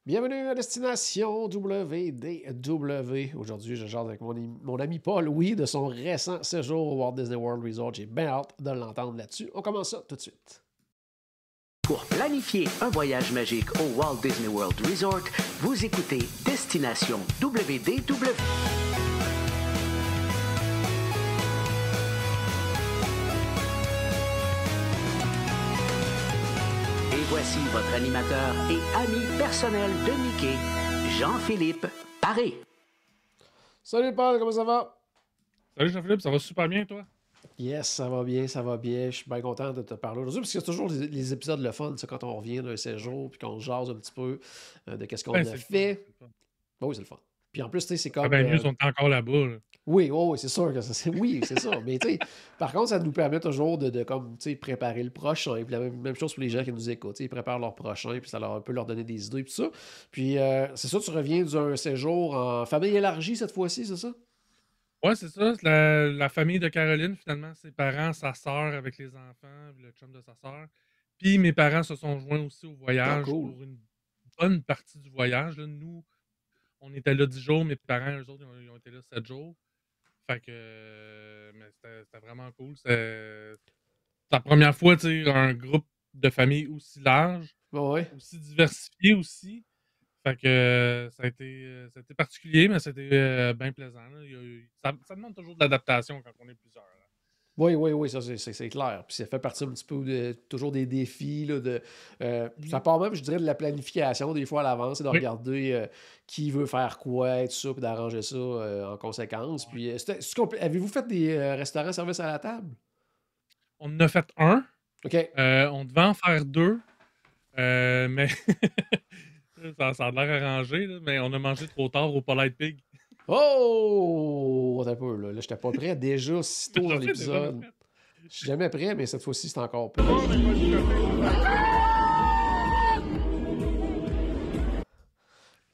Bienvenue à Destination WDW. Aujourd'hui, je jase avec mon ami Paul, oui, de son récent séjour au Walt Disney World Resort. J'ai bien hâte de l'entendre là-dessus. On commence ça tout de suite. Pour planifier un voyage magique au Walt Disney World Resort, vous écoutez Destination WDW. Et voici votre animateur et ami personnel de Mickey, Jean-Philippe Paré. Salut Paul, comment ça va? Salut Jean-Philippe, ça va super bien toi? Yes, ça va bien, ça va bien. Je suis bien content de te parler aujourd'hui parce que c'est toujours les épisodes le fun, ça, quand on revient d'un séjour puis qu'on jase un petit peu de qu'est-ce qu'on Ben, a c'est le fun, fait. c'est le fun. Ben oui, c'est le fun. Puis en plus, tu sais, c'est Ah comme. ben mieux, ils sont encore là-bas. Là. Oui, oh, oui, c'est sûr que ça, c'est oui, c'est ça. Mais tu sais, par contre, ça nous permet toujours de comme, tu sais, préparer le prochain. Puis la même chose pour les gens qui nous écoutent. Tu sais, ils préparent leur prochain, puis ça leur peut leur donner des idées, puis ça. Puis c'est ça, tu reviens d'un séjour en famille élargie cette fois-ci, c'est ça? Ouais, c'est ça, c'est la famille de Caroline, finalement, ses parents, sa sœur avec les enfants, le chum de sa sœur. Puis mes parents se sont joints aussi au Ah, voyage cool. pour une bonne partie du voyage. Là. Nous, on était là 10 jours, mes parents, eux autres, ils ont été là 7 jours. Fait que mais c'était vraiment cool. C'est la première fois, tu sais, un groupe de famille aussi large, Ouais. aussi diversifié aussi. Fait que ça a été particulier, mais c'était bien plaisant. Là. Ça demande toujours de l'adaptation quand on est plusieurs. Là. Oui, oui, oui, ça c'est clair. Puis ça fait partie un petit peu toujours des défis. Là, ça part même, je dirais, de la planification des fois à l'avance et de Oui. regarder qui veut faire quoi et tout ça, puis d'arranger ça en conséquence. Ouais. Puis avez-vous fait des restaurants service à la table? On en a fait un. OK. On devait en faire deux. Mais ça a l'air arrangé, là, mais on a mangé trop tard au Polite Pig. Oh! Attends un peu, là. Là, j'étais pas prêt déjà si tôt Je dans sais, t'es jamais l'épisode. prêt. Je suis jamais prêt, mais cette fois-ci, c'est encore Bon, plus. mais moi,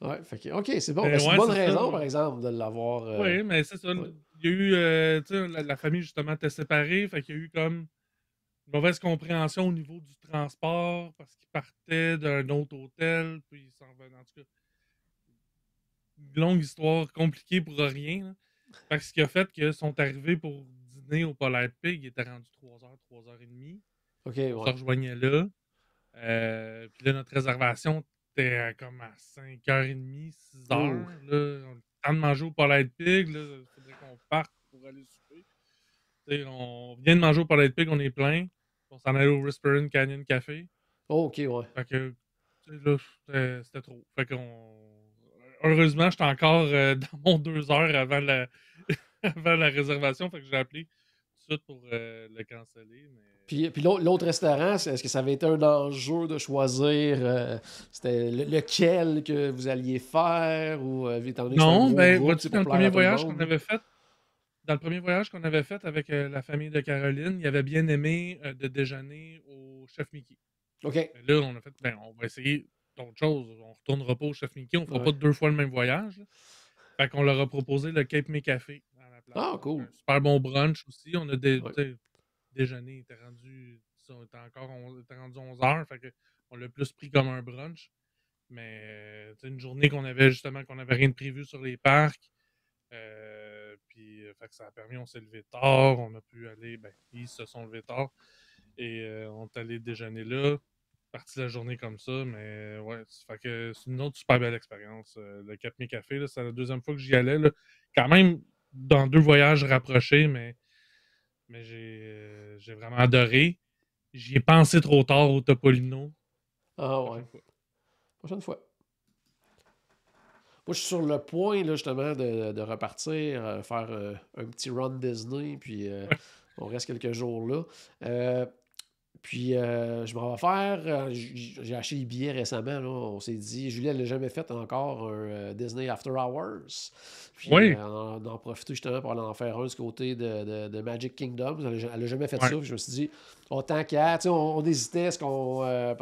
Ouais, fait que, OK, c'est bon. mais Ben, c'est une ouais, bonne c'est ça. raison, par exemple, de l'avoir. Oui, mais c'est ça. Ouais. Il y a eu, tu sais, la famille justement était séparée, fait qu'il y a eu comme une mauvaise compréhension au niveau du transport parce qu'ils partaient d'un autre hôtel, puis ils s'en revenaient. En tout cas, une longue histoire compliquée pour rien. Là. Fait que ce qui a fait qu'ils sont arrivés pour dîner au Polite Pig, ils étaient rendus 3h, 3h30. OK, On se ouais. rejoignait là. Puis là, notre réservation était comme à 5h30, 6h. Oh. Là, on a le temps de manger au Polite Pig. Il faudrait qu'on parte pour aller souper. T'sais, on vient de manger au Polite Pig, on est plein. On s'en allait au Whispering Canyon Café. Oh, OK, ouais. Fait que, là, c'était trop. Fait qu'on. Heureusement, j'étais encore dans mon 2 heures avant la, avant la réservation. Fait que j'ai appelé tout de suite pour le canceller. Mais... Puis l'autre restaurant, est-ce que ça avait été un enjeu de choisir c'était lequel que vous alliez faire ou étant donné que c'est un Non, gros ben, groupe, vois-tu, c'est dans pour le plaire à premier tout le voyage qu'on monde? avait fait, dans le premier voyage qu'on avait fait avec la famille de Caroline, il avait bien aimé de déjeuner au Chef Mickey. OK. Mais là, on a fait, ben, on va essayer d'autres choses. On retournera pas au Chef Mickey, on fera Ouais. pas 2 fois le même voyage. Là. Fait qu'on leur a proposé le Cape May Café à la place. Ah, Donc, cool. un super bon brunch aussi. On a Ouais. déjeuné, il était rendu, ça, il était rendu 11h. Fait que on l'a plus pris comme un brunch. Mais une journée qu'on avait justement, qu'on avait rien de prévu sur les parcs. Puis fait que ça a permis, on s'est levé tard, on a pu aller, ben, ils se sont levés tard et on est allé déjeuner là, parti la journée comme ça, mais ouais, fait que c'est une autre super belle expérience. Le Cap May Café, là, c'est la deuxième fois que j'y allais, là. Quand même dans 2 voyages rapprochés, mais j'ai vraiment adoré. J'y ai pensé trop tard au Topolino. Ah, ouais. Prochaine fois. Prochaine fois. Moi, je suis sur le point, là, justement, de repartir, faire un petit run Disney, puis Ouais. on reste quelques jours là. Puis, je m'en vais faire. J'ai acheté les billets récemment. Là, on s'est dit, Julie, elle n'a jamais fait encore un Disney After Hours. Puis, Oui, en profiter justement pour aller en faire un du côté de Magic Kingdom. Elle n'a jamais fait ouais, ça. Puis je me suis dit, autant qu'à. Tu sais, on hésitait, parce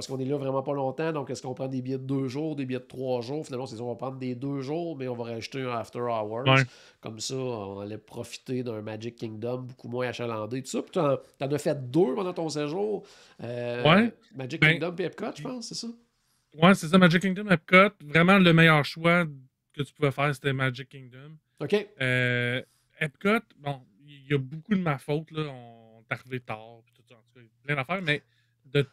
qu'on est là vraiment pas longtemps. Donc, est-ce qu'on prend des billets de 2 jours, des billets de 3 jours? Finalement, c'est ça, on va prendre des 2 jours, mais on va rajouter un After Hours. ouais. Comme ça, on allait profiter d'un Magic Kingdom beaucoup moins achalandé. Tout ça. Puis, t'en as fait deux pendant ton séjour. Ouais. Magic Ben, Kingdom et Epcot, je pense, c'est ça? Ouais, c'est ça, Magic Kingdom, Epcot. Vraiment, le meilleur choix que tu pouvais faire, c'était Magic Kingdom. OK. Epcot, bon, il y a beaucoup de ma faute, là. On est arrivé tard, puis tout ça, en tout cas, plein d'affaires, mais de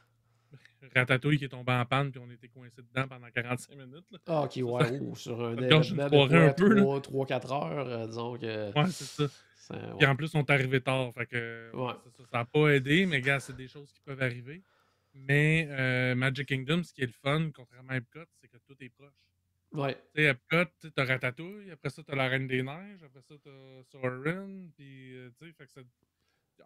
Ratatouille qui est tombé en panne, puis on était coincé dedans pendant 45 minutes, là. Ah, OK, Ça, ouais. Sur un ça te gâche une événement de soirée un quoi, peu, là. 3-4 heures, disons que. Ouais, c'est ça. Puis Ouais. en plus, on est arrivé tard, fait que ouais, Ouais. ça n'a pas aidé, mais gars, c'est des choses qui peuvent arriver. Mais Magic Kingdom, ce qui est le fun, contrairement à Epcot, c'est que tout est proche. Ouais. Tu sais, Epcot, tu as Ratatouille, après ça, tu as la Reine des Neiges, après ça, tu as Soarin', puis tu sais, fait que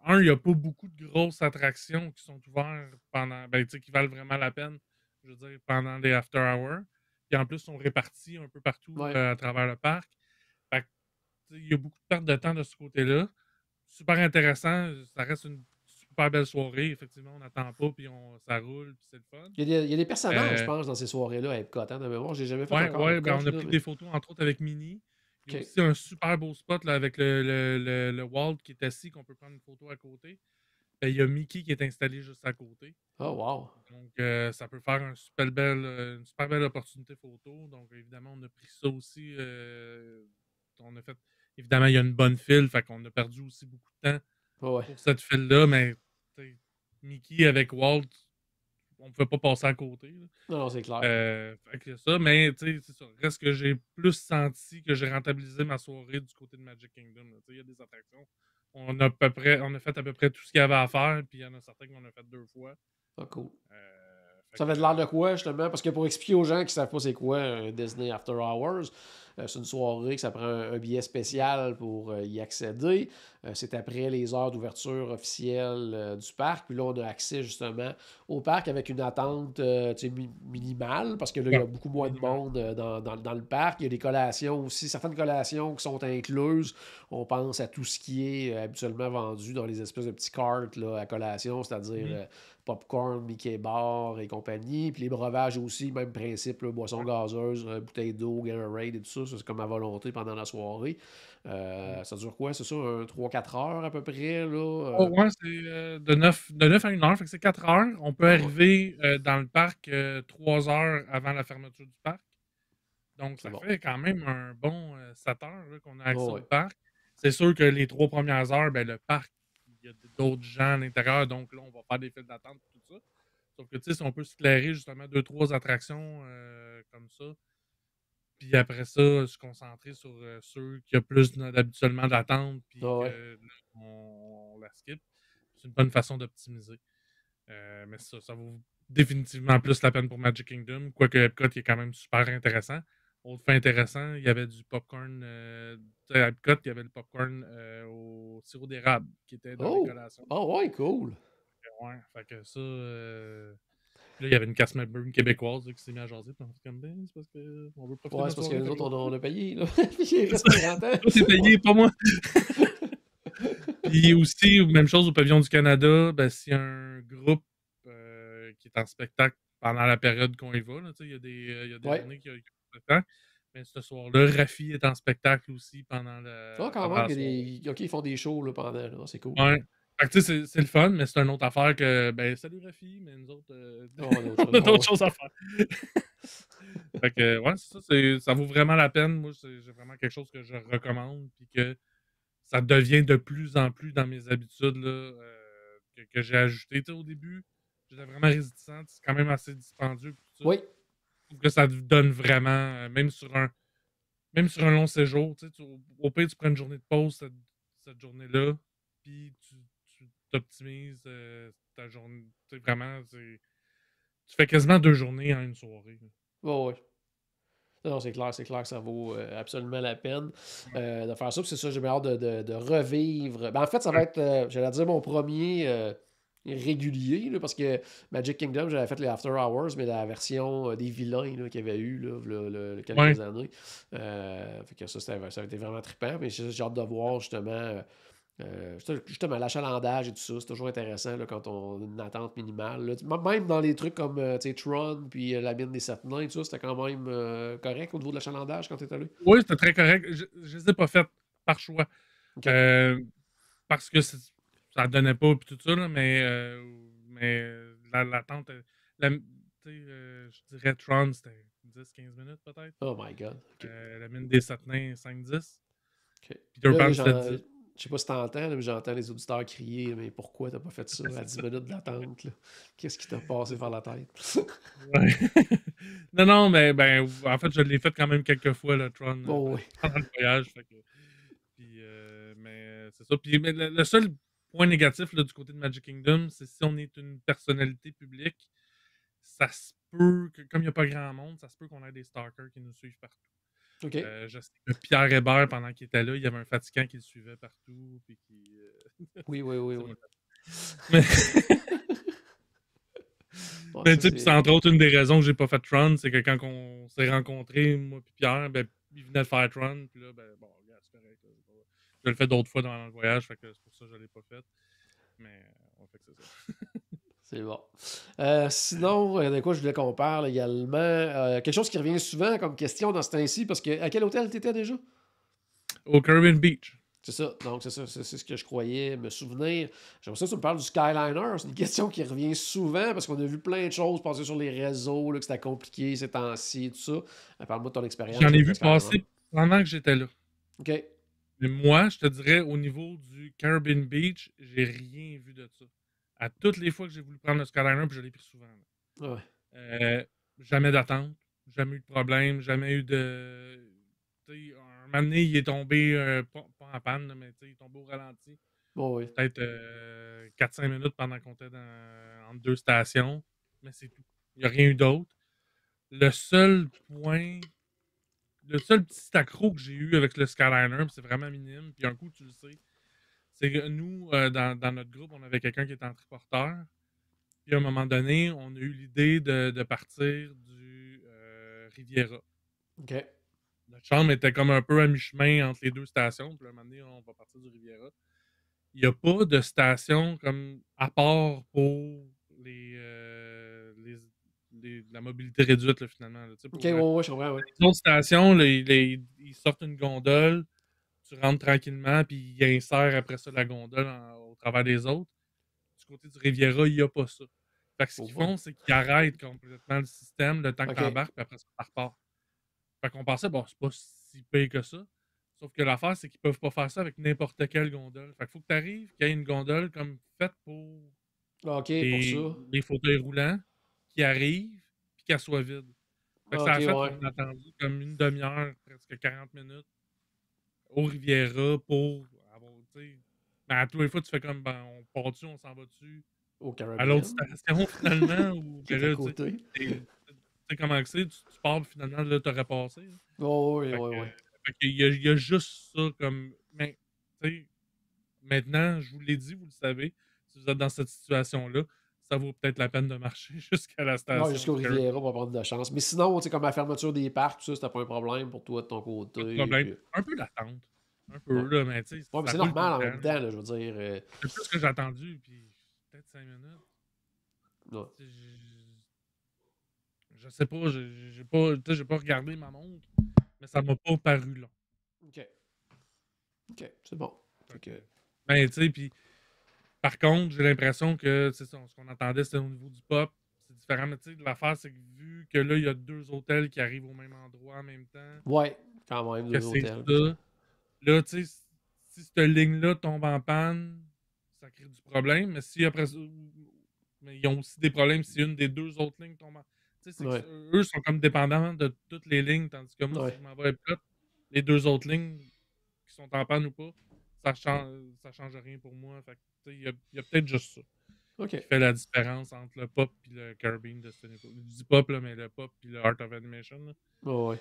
il n'y a pas beaucoup de grosses attractions qui sont ouvertes pendant, ben, tu sais, qui valent vraiment la peine, je veux dire, pendant les after hours. Puis en plus, sont répartis un peu partout Ouais. à travers le parc. Fait que, tu sais, il y a beaucoup de pertes de temps de ce côté-là. Super intéressant, ça reste une super belle soirée. Effectivement, on n'attend pas, puis ça roule, puis c'est le fun. Il y a des personnages, je Euh, pense, dans ces soirées-là à Epcot, hein, de mémoire. J'ai jamais fait Ouais, encore ouais, ben Epcot, on a là, pris mais. des photos, entre autres, avec Minnie. Il y a OK. aussi un super beau spot là, avec le Walt qui est assis, qu'on peut prendre une photo à côté. Ben, il y a Mickey qui est installé juste à côté. Oh, wow. Donc, ça peut faire une super belle opportunité photo. Donc, évidemment, on a pris ça aussi. On a fait. Évidemment, il y a une bonne file, fait qu'on a perdu aussi beaucoup de temps Ouais. pour cette file-là, mais Mickey avec Walt, on ne pouvait pas passer à côté. Là. Non, c'est clair. Fait que ça, mais tu sais, c'est ça. Reste que j'ai plus senti que j'ai rentabilisé ma soirée du côté de Magic Kingdom. Il y a des attractions. On a fait à peu près tout ce qu'il y avait à faire, puis il y en a certains qu'on a fait 2 fois. Ah, cool. Fait Ça que, avait de l'air de quoi, justement? Parce que pour expliquer aux gens qui ne savent pas c'est quoi un Disney After Hours, c'est une soirée que ça prend un billet spécial pour y accéder. C'est après les heures d'ouverture officielle du parc. Puis là, on a accès justement au parc avec une attente minimale, parce que là, il y a ouais, beaucoup moins de minimal. monde dans le parc. Il y a des collations aussi, certaines collations qui sont incluses. On pense à tout ce qui est habituellement vendu dans les espèces de petits carts là, à collation, c'est-à-dire popcorn, Mickey Bar et compagnie. Puis les breuvages aussi, même principe, là, boissons Ouais. gazeuses, bouteilles d'eau, Gatorade et tout ça. Ça, c'est comme à volonté pendant la soirée. Ça dure quoi? C'est ça, 3-4 heures à peu près? Là, Oh, ouais, c'est de 9 à 1 heure, fait que c'est 4 heures. On peut Ah ouais, arriver dans le parc 3 heures avant la fermeture du parc. Donc, c'est ça bon. fait quand même un bon 7 heures là, qu'on a accès Oh, au ouais. parc. C'est sûr que les 3 premières heures, ben, le parc, il y a d'autres gens à l'intérieur, donc là, on va faire des files d'attente et tout ça. Sauf que, tu sais, si on peut s'éclairer justement 2-3 attractions comme ça, puis après ça, se concentrer sur ceux qui ont plus habituellement d'attente, puis Ah que ouais. là, on la skip, c'est une bonne façon d'optimiser. Mais ça vaut définitivement plus la peine pour Magic Kingdom, quoique Epcot il est quand même super intéressant. Autre fait intéressant, il y avait du popcorn. À Epcot, il y avait le popcorn au sirop d'érable qui était dans les Oh! collations. Oh, ouais, cool. Ouais, fait que ça. Puis là, il y avait une casse brune québécoise là, qui s'est mise à jaser. Puis on fait comme ben, c'est parce qu'on veut profiter de Ouais, notre c'est parce que soirée. nous Fait que autres, là, on a payé. Là. Puis il c'est reste ça. 40 ans. Toi, t'es payé, pas moi. Puis aussi, même chose au Pavillon du Canada, ben, s'il y a un groupe qui est en spectacle pendant la période qu'on y va, là, il y a des Ouais. journées qui ont pas de spectacle. Mais ce soir-là, Rafi est en spectacle aussi pendant Ah, quand pendant même, la soirée. OK, ils font des shows là, pendant. Là. C'est cool. Ouais. Fait que tu sais, c'est le fun, mais c'est une autre affaire que, ben, salut Rafi, mais nous autres, Oh, on a autre on chose. a Ah, d'autres ouais. choses à faire. Fait que, ouais, ça vaut vraiment la peine. Moi, c'est vraiment quelque chose que je recommande, puis que ça devient de plus en plus dans mes habitudes là, que j'ai ajouté. Tu sais, au début, j'étais vraiment réticent. C'est quand même assez dispendieux. Tout ça. Oui. Je trouve que ça te donne vraiment, même sur un long séjour, tu sais, au pire, tu prends une journée de pause cette journée-là, puis tu t'optimises ta journée. Tu sais, vraiment, tu fais quasiment 2 journées en une soirée. Oh, ouais. Non, c'est clair que ça vaut absolument la peine de faire ça. Puis c'est ça, j'ai bien hâte de revivre. Ben, en fait, ça va Ouais, être, j'allais dire, mon premier régulier, là, parce que Magic Kingdom, j'avais fait les After Hours, mais la version des vilains là, qu'il y avait eu là, ouais, quelques années. Fait que ça a été vraiment trippant. Mais j'ai hâte de voir justement. Justement, l'achalandage et tout ça, c'est toujours intéressant là, quand on a une attente minimale. Là. Même dans les trucs comme tu sais, Tron puis la mine des sept nains, tout ça, c'était quand même correct au niveau de l'achalandage quand tu es allé. ouais, c'était très correct. Je les ai pas faites par choix. OK. Euh, Parce que ça donnait pas puis tout ça, là, mais l'attente. je dirais Tron, c'était 10-15 minutes peut-être. Oh my god. Ok. La mine des sept nains, 5-10. Ok. Peter Là, Pan, c'était 10. je sais pas si t'entends, là, mais j'entends les auditeurs crier, mais pourquoi t'as pas fait ça à 10 minutes d'attente, là? Qu'est-ce qui t'a passé par la tête? Ouais. Non, non, mais en fait, je l'ai fait quand même quelques fois, le Tron, Oh oui. pendant le voyage. Puis, mais c'est ça. Puis, mais le seul point négatif là, du côté de Magic Kingdom, c'est si on est une personnalité publique, ça se peut que, comme il n'y a pas grand monde, ça se peut qu'on ait des stalkers qui nous suivent partout. Ok. Je sais que Pierre Hébert, pendant qu'il était là, il y avait un fatigant qui le suivait partout. Puis qui, Oui, oui, oui, c'est oui. moi. Mais, Ouais, mais ça, tu sais, puis c'est c'est. entre autres une des raisons que j'ai pas fait Tron, c'est que quand on s'est rencontrés, moi puis Pierre, ben, il venait de faire Tron, puis là, ben, bon, regarde, c'est correct. Là, je le fais d'autres fois dans le voyage, fait que c'est pour ça que je l'ai pas fait. Mais, on fait que c'est ça. C'est bon. Sinon, de quoi je voulais qu'on parle également? Quelque chose qui revient souvent comme question dans ce temps-ci, parce que à quel hôtel t'étais déjà? Au Caribbean Beach. C'est ça, donc c'est ça, c'est ce que je croyais me souvenir. J'aimerais ça que tu me parles du Skyliner. C'est une question qui revient souvent parce qu'on a vu plein de choses passer sur les réseaux, là, que c'était compliqué ces temps-ci, tout ça. Parle-moi de ton expérience J'en ai avec le vu Skyliner. passer pendant que j'étais là. OK. Mais moi, je te dirais, au niveau du Caribbean Beach, j'ai rien vu de ça. À toutes les fois que j'ai voulu prendre le Skyliner, puis je l'ai pris souvent. Là. Ouais. Jamais d'attente, jamais eu de problème, jamais eu de. Tu sais, un moment donné, il est tombé, pas en panne, là, mais il est tombé au ralenti. Bon, oui. Peut-être 4-5 minutes pendant qu'on était entre deux stations, mais c'est tout. Il n'y a rien eu d'autre. Le seul point, le seul petit accro que j'ai eu avec le Skyliner, c'est vraiment minime, puis un coup, tu le sais, c'est que nous, dans notre groupe, on avait quelqu'un qui était en triporteur. Puis à un moment donné, on a eu l'idée de partir du Riviera. OK. Notre chambre était comme un peu à mi-chemin entre les deux stations. Puis à un moment donné, on va partir du Riviera. Il n'y a pas de station comme à part pour la mobilité réduite, là, finalement. Là. OK, Pour, ouais, ouais, je comprends, ouais. les autres stations, là, ils sortent une gondole, tu rentres tranquillement, puis ils insèrent après ça la gondole au travers des autres. Du côté du Riviera, il n'y a pas ça. Fait que ce Oh, qu'ils ouais. font, c'est qu'ils arrêtent complètement le système le temps que OK. tu embarques, puis après ça, ça repart. Fait qu'on pensait, bon, c'est pas si pire que ça. Sauf que l'affaire, c'est qu'ils peuvent pas faire ça avec n'importe quelle gondole. Fait qu'il faut que tu arrives, qu'il y ait une gondole comme faite pour OK, pour ça. les fauteuils roulants, qui arrive, puis qu'elle soit vide. Fait que ça OK, a fait ouais. qu'on a attendu comme une demi-heure, presque 40 minutes, au Riviera pour avoir, tu sais. Mais à tous les fois, tu fais comme, ben, on part dessus, on s'en va dessus Au à l'autre Caribbean, station, finalement, ou qui que est à là, tu sais, côté. tu sais comment que c'est, tu pars, puis finalement, là, t'aurais passé. Là. Oh, oui, Fait oui, que, oui. il y a juste ça comme. Mais, tu sais, maintenant, je vous l'ai dit, vous le savez, si vous êtes dans cette situation-là, ça vaut peut-être la peine de marcher jusqu'à la Ouais, station jusqu'au du Caribbean. Riviera, on va prendre de la chance. Mais sinon, tu sais, comme la fermeture des parcs, tout ça, c'était pas un problème pour toi de ton Pas de côté. problème. Puis... Un peu d'attente. Un Ouais. peu, là, mais tu sais, Ouais, mais ça c'est roule tout le normal en temps. même temps, là, je veux dire. C'est plus que j'ai attendu, puis peut-être 5 minutes. Ouais. Tu sais, je sais pas, j'ai pas regardé ma montre, mais ça m'a pas paru long. OK. OK, c'est bon. Fait que... Ben, tu sais, puis par contre, j'ai l'impression que c'est ça, ce qu'on entendait, c'était au niveau du pop. C'est différent, mais tu sais, l'affaire, c'est que vu que là, il y a deux hôtels qui arrivent au même endroit en même temps, Ouais, quand même, que deux c'est hôtels. ça. Là, tu sais, si cette ligne-là tombe en panne, ça crée du problème. Mais si après ça, mais ils ont aussi des problèmes si une des deux autres lignes tombe en. Tu sais, c'est Ouais. que eux sont comme dépendants de toutes les lignes, tandis que moi, si Ouais. je m'en vais à Epcot, les deux autres lignes qui sont en panne ou pas, ça change rien pour moi. Fait que, tu sais, il y a peut-être juste ça OK. qui fait la différence entre le pop et le Caribbean de Stony Point. Je dis pop, là, mais le pop et le Art of Animation. Là. Ouais, ouais.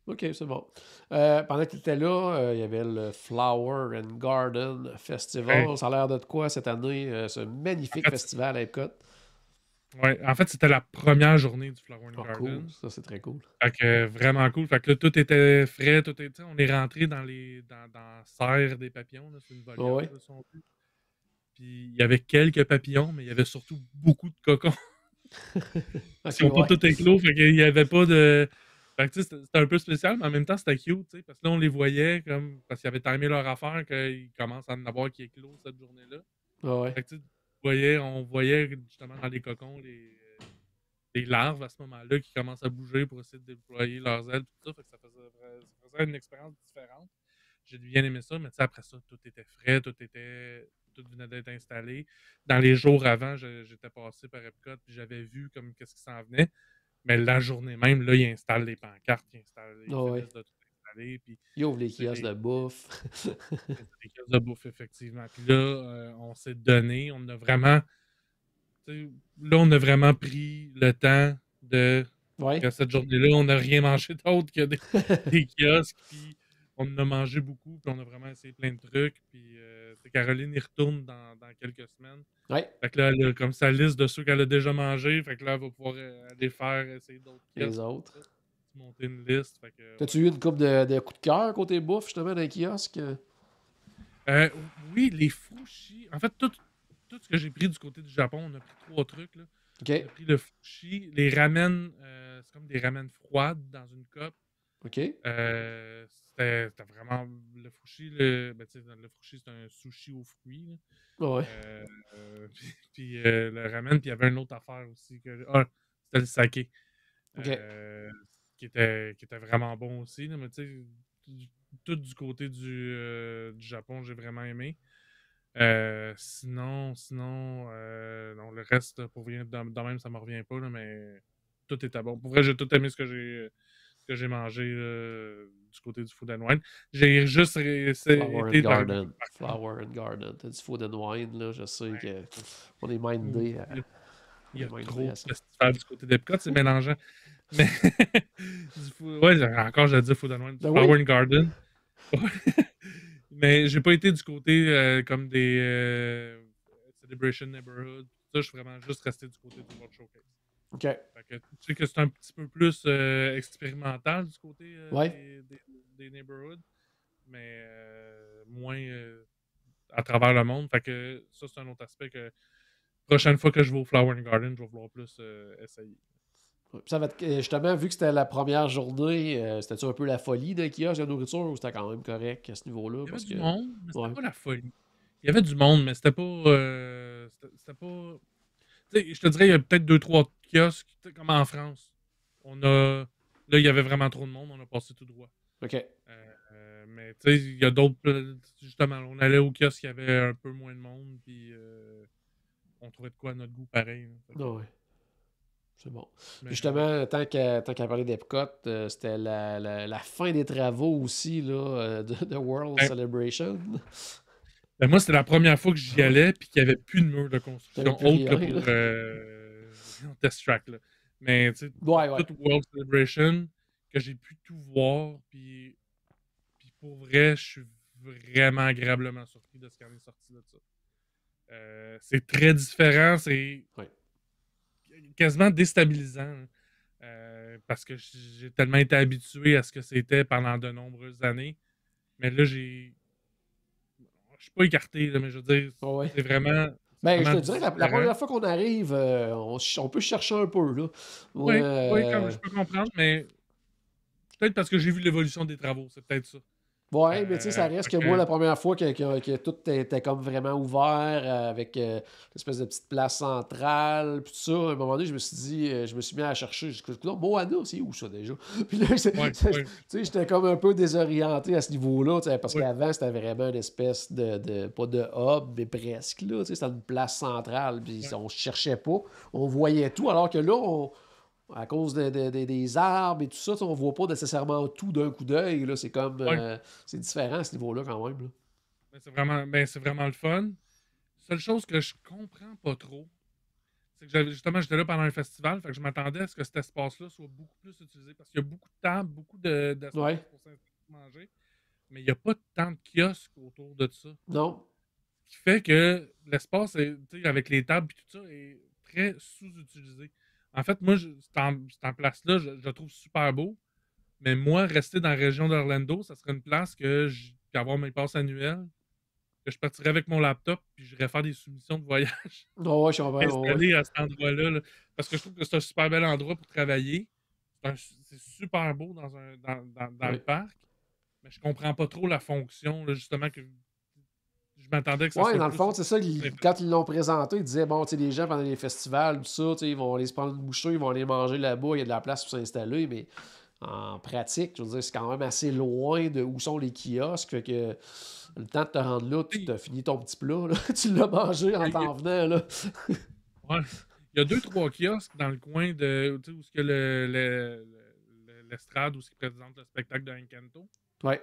OK, c'est bon. Pendant que tu étais là, il y avait le Flower and Garden Festival. Ouais. Ça a l'air de quoi cette année, ce magnifique En fait, festival à Epcot? ouais, en fait, c'était la première journée du Flower and Ah, cool. Garden. Ça, c'est très cool. Fait que vraiment cool. Fait que là, tout était frais. On est rentré dans la serre des papillons. là. C'est une Ah volière, ouais. là, si on veut. Puis il y avait quelques papillons, mais il y avait surtout beaucoup de cocons. OK, Ils n'ont pas ouais. tout éclos. Fait qu'il n'y avait pas de. Fait que tu sais, c'était un peu spécial, mais en même temps, c'était cute. tu sais, Parce que là, on les voyait comme. Parce qu'ils avaient timé leur affaire qu'ils commencent à en avoir qui éclos cette journée-là. Ah ouais. Fait que tu sais, on voyait justement dans les cocons des larves à ce moment-là qui commencent à bouger pour essayer de déployer leurs ailes, tout ça. Fait que ça faisait une expérience différente. J'ai bien aimé ça, mais tu sais, après ça, tout était frais, tout venait d'être installé. Dans les jours avant, j'étais passé par Epcot, puis j'avais vu comme qu'est-ce qui s'en venait. Mais la journée même, là, ils installent les pancartes, ils Ah ouais. finissent de tout installer, puis Ils ouvrent les tu sais, kiosques de bouffe. les caisses de bouffe, effectivement. Puis là, on s'est donné, on a vraiment, tu sais, là, on a vraiment pris le temps de, Ouais. que cette journée-là, on n'a rien mangé d'autre que des kiosques, puis on en a mangé beaucoup, puis on a vraiment essayé plein de trucs, puis tu sais, Caroline y retourne dans quelques semaines. Ouais. Fait que là, elle a comme sa liste de ceux qu'elle a déjà mangé, fait que là, elle va pouvoir aller faire, essayer d'autres Les kiosques, puis autres. tout ça, monter une liste, fait que, ouais. T'as-tu eu une coupe de coups de cœur côté bouffe, justement, dans les kiosques? Euh, oui, les fushis. En fait, tout ce que j'ai pris du côté du Japon, on a pris 3 trucs, là. On OK. a pris le fushi, les ramen, c'est comme des ramen froides dans une coupe. OK. C'était vraiment le fushi. Ben, tu sais, le fushi, c'est un sushi aux fruits, là. Ouais. Puis le ramen, puis il y avait une autre affaire aussi. C'était le saké. OK. euh, qui était vraiment bon aussi, là, mais tu sais, du- tout du côté du Japon, j'ai vraiment aimé. Sinon, non, le reste, pour rien de même, ça me revient pas, là, mais tout était bon. Pour vrai, j'ai tout aimé ce que j'ai mangé du côté du Food and Wine. J'ai juste Flower and été dans Garden. Flower and Garden. T'as du food and wine, là. Je sais que on est mindé à, il on y est a mindé trop à de ça. festivals du côté d'Epcot, c'est mélangeant. Mais ouais, encore, j'allais dire Food and Wine. Ben Flower oui. and Garden. Mais j'ai pas été du côté comme des Celebration Neighborhood. Ça, je suis vraiment juste resté du côté du World Showcase. OK. Fait que, tu sais que c'est un petit peu plus expérimental du côté Ouais. des neighborhoods, mais moins à travers le monde. Fait que ça, c'est un autre aspect que prochaine fois que je vais au Flower and Garden, je vais vouloir plus essayer. Ça va être, justement, vu que c'était la première journée, c'était-tu un peu la folie de kiosque de nourriture ou c'était quand même correct à ce niveau-là? Il y avait Parce du que. monde, mais c'était Ouais. pas la folie. Il y avait du monde, mais c'était pas. C'était pas. Tu sais, je te dirais, il y a peut-être 2-3 kiosques, tu sais, comme en France. Là, il y avait vraiment trop de monde, on a passé tout droit. OK. Mais tu sais, il y a d'autres. Justement, on allait au kiosque, il y avait un peu moins de monde, puis on trouvait de quoi à notre goût pareil, là. Fait que, Ouais. C'est bon. Puis mais ouais. justement, tant qu'à parler d'Epcot, c'était la fin des travaux aussi là, de World Ben, Celebration. ben, moi, c'était la première fois que j'y allais, puis qu'il n'y avait plus de mur de T'avais construction, plus autre que rien, là. pour Test Track, là. Mais tu sais, Ouais, ouais. toute World Celebration, que j'ai pu tout voir, puis pour vrai, je suis vraiment agréablement surpris de ce qui en est sorti de ça. C'est très différent, c'est Ouais. quasiment déstabilisant, hein. Parce que j'ai tellement été habitué à ce que c'était pendant de nombreuses années. Mais là, je suis pas écarté, là, mais je veux dire, Ouais. c'est vraiment, c'est Ben, je vraiment te dirais que la différent. première fois qu'on arrive, on peut chercher un peu, là. Moi, Oui, oui, comme je peux comprendre, mais peut-être parce que j'ai vu l'évolution des travaux, c'est peut-être ça. ouais, mais tu sais, ça reste Fait que moi, que, la première fois que tout était comme vraiment ouvert, avec l'espèce de petite place centrale, puis tout ça, à un moment donné, je me suis dit, je me suis mis à chercher. Je me suis dit, Moana, c'est où ça déjà? Puis là, ouais, tu ouais, sais, j'étais comme un peu désorienté à ce niveau-là, tu sais, parce ouais, qu'avant, c'était vraiment une espèce pas de hub, mais presque, là, tu sais, c'était une place centrale, puis ouais, on cherchait pas, on voyait tout, alors que là, à cause des arbres et tout ça, tu sais, on voit pas nécessairement tout d'un coup d'œil. Là. C'est comme. ouais. C'est différent à ce niveau-là quand même. Là. Mais c'est vraiment le fun. Seule chose que je comprends pas trop, c'est que justement, j'étais là pendant un festival, fait que je m'attendais à ce que cet espace-là soit beaucoup plus utilisé parce qu'il y a beaucoup de tables, beaucoup d'espace Ouais. pour manger, mais il n'y a pas tant de kiosques autour de ça. Non. Ce qui fait que l'espace, tu sais, avec les tables et tout ça, est très sous-utilisé. En fait, moi, cette place-là, je la trouve super beau, mais moi, rester dans la région d'Orlando, ça serait une place puis avoir mes passes annuelles, que je partirais avec mon laptop, puis j'irais faire des soumissions de voyage Non, ouais, je comprends. Ouais. installées à cet endroit-là, là. Parce que je trouve que c'est un super bel endroit pour travailler. C'est super beau dans le Ouais. parc, mais je comprends pas trop la fonction, là, justement, que je m'attendais que ça Ouais, soit dans le plus. fond, c'est ça, quand ils l'ont présenté, ils disaient, bon, tu sais, les gens pendant les festivals, tout ça, tu sais, ils vont aller se prendre une bouchée, ils vont aller manger là-bas, il y a de la place pour s'installer, mais en pratique, je veux dire, c'est quand même assez loin de où sont les kiosques, fait que le temps de te rendre là, tu Tu sais, t'as fini ton petit plat, là. Tu l'as mangé en il y a- t'en venant, là. ouais. Il y a 2-3 kiosques dans le coin de tu sais, où ce que l'estrade où ce qui présente le spectacle de Encanto, Ouais,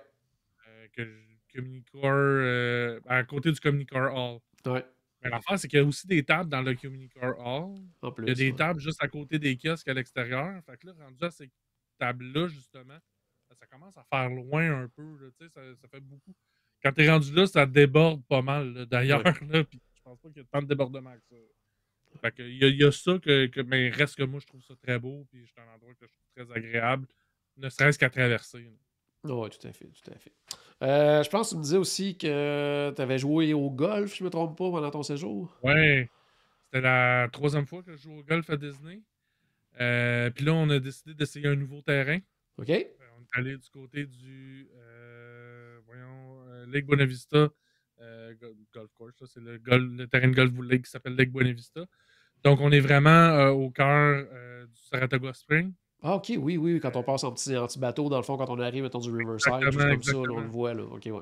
Communicore, à côté du Communicore Hall. ouais, Mais l'affaire, c'est qu'il y a aussi des tables dans le Communicore Hall. en Il y a plus, des ouais. tables juste à côté des kiosques à l'extérieur. Fait que là, rendu à ces tables-là, justement, ça commence à faire loin un peu. Là, tu sais, ça fait beaucoup. Quand t'es rendu là, ça déborde pas mal, là, d'ailleurs. Ouais. Là, puis je pense pas qu'il y ait tant de débordement que ça. Fait que il y a ça mais reste que moi, je trouve ça très beau. Puis c'est un endroit que je trouve très agréable, ne serait-ce qu'à traverser. Là. Oui, tout à fait, tout à fait. Je pense que tu me disais aussi que tu avais joué au golf, si je me trompe pas, pendant ton séjour. Ouais, c'était la 3e fois que je joue au golf à Disney. Puis là, on a décidé d'essayer un nouveau terrain. OK? On est allé du côté du Lake Buena Vista Golf Course. Ça, c'est le terrain de golf qui s'appelle Lake Buena Vista. Donc, on est vraiment au cœur du Saratoga Spring. Ah, OK, oui, oui, quand on passe en petit bateau, dans le fond, quand on arrive, mettons, du Riverside, juste Exactement, comme ça, là, on le exactement. voit, là. OK, ouais.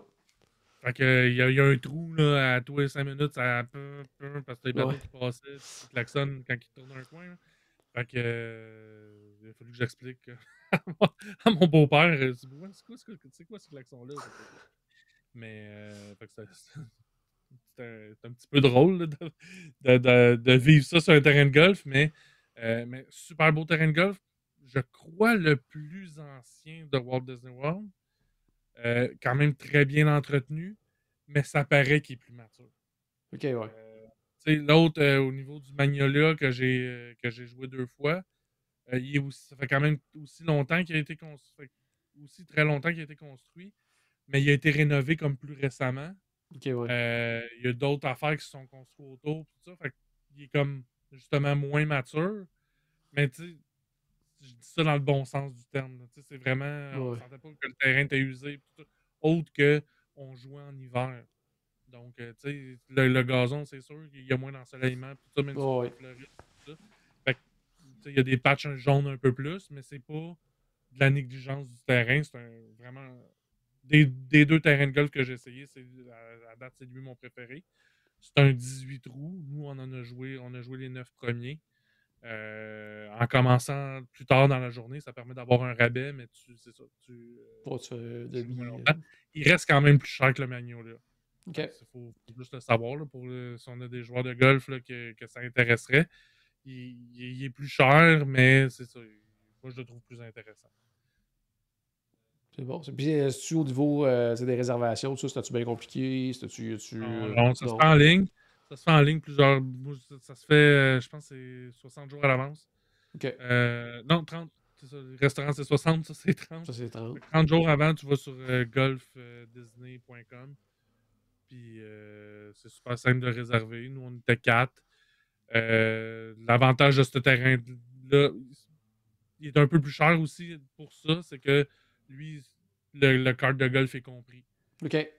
Fait que, il y a un trou là, à tous les 5 minutes, parce que les Ouais. bateaux qui passaient, qui klaxonnent quand ils tournent un coin. Là. Fait que, il a fallu que j'explique à mon beau-père. Ouais, c'est quoi ce klaxon-là? Mais fait que c'est un petit peu drôle là, de vivre ça sur un terrain de golf, mais super beau terrain de golf. Je crois le plus ancien de Walt Disney World. Quand même très bien entretenu, mais ça paraît qu'il est plus mature. OK, ouais. Tu sais, l'autre, au niveau du Magnolia que j'ai joué 2 fois, ça fait quand même aussi longtemps qu'il a été construit. Aussi très longtemps qu'il a été construit, mais il a été rénové comme plus récemment. OK, ouais. Il y a d'autres affaires qui se sont construites autour, tout ça. Fait qu'il est comme justement moins mature. Mais tu sais, je dis ça dans le bon sens du terme. Là. Tu sais, c'est vraiment. On Ouais. sentait pas que le terrain était usé. Tout ça, autre que on jouait en hiver. Donc, tu sais, le gazon, c'est sûr qu'il y a moins d'ensoleillement, tout ça, même si on est Ouais. en Floride, tout ça. Fait que, tu sais, il y a des patchs jaunes un peu plus, mais c'est pas de la négligence du terrain. C'est vraiment. Des 2 terrains de golf que j'ai essayé, à date, c'est lui mon préféré. C'est un 18 trous. Nous, on a joué les 9 premiers. En commençant plus tard dans la journée, ça permet d'avoir un rabais, mais c'est ça, Pas de tu joues moins demi. longtemps. Il reste quand même plus cher que le Magnolia. OK. Il faut juste le savoir là, si on a des joueurs de golf là, que ça intéresserait. Il est plus cher, mais c'est ça. Moi, je le trouve plus intéressant. C'est bon. Puis, c'est-tu au niveau des réservations, tout ça, c'était-tu bien compliqué? C'était-tu. Non, ça se fait en ligne. Ça se fait en ligne plusieurs. Ça se fait, je pense, c'est 60 jours à l'avance. OK. Non, 30. C'est ça. Le restaurant, c'est 60, ça, c'est 30. Ça, c'est 30. 30 jours avant, tu vas sur golfdisney.com. Puis c'est super simple de réserver. Nous, on était 4. L'avantage de ce terrain-là, il est un peu plus cher aussi pour ça. C'est que lui, le cart de golf est compris. OK. Fait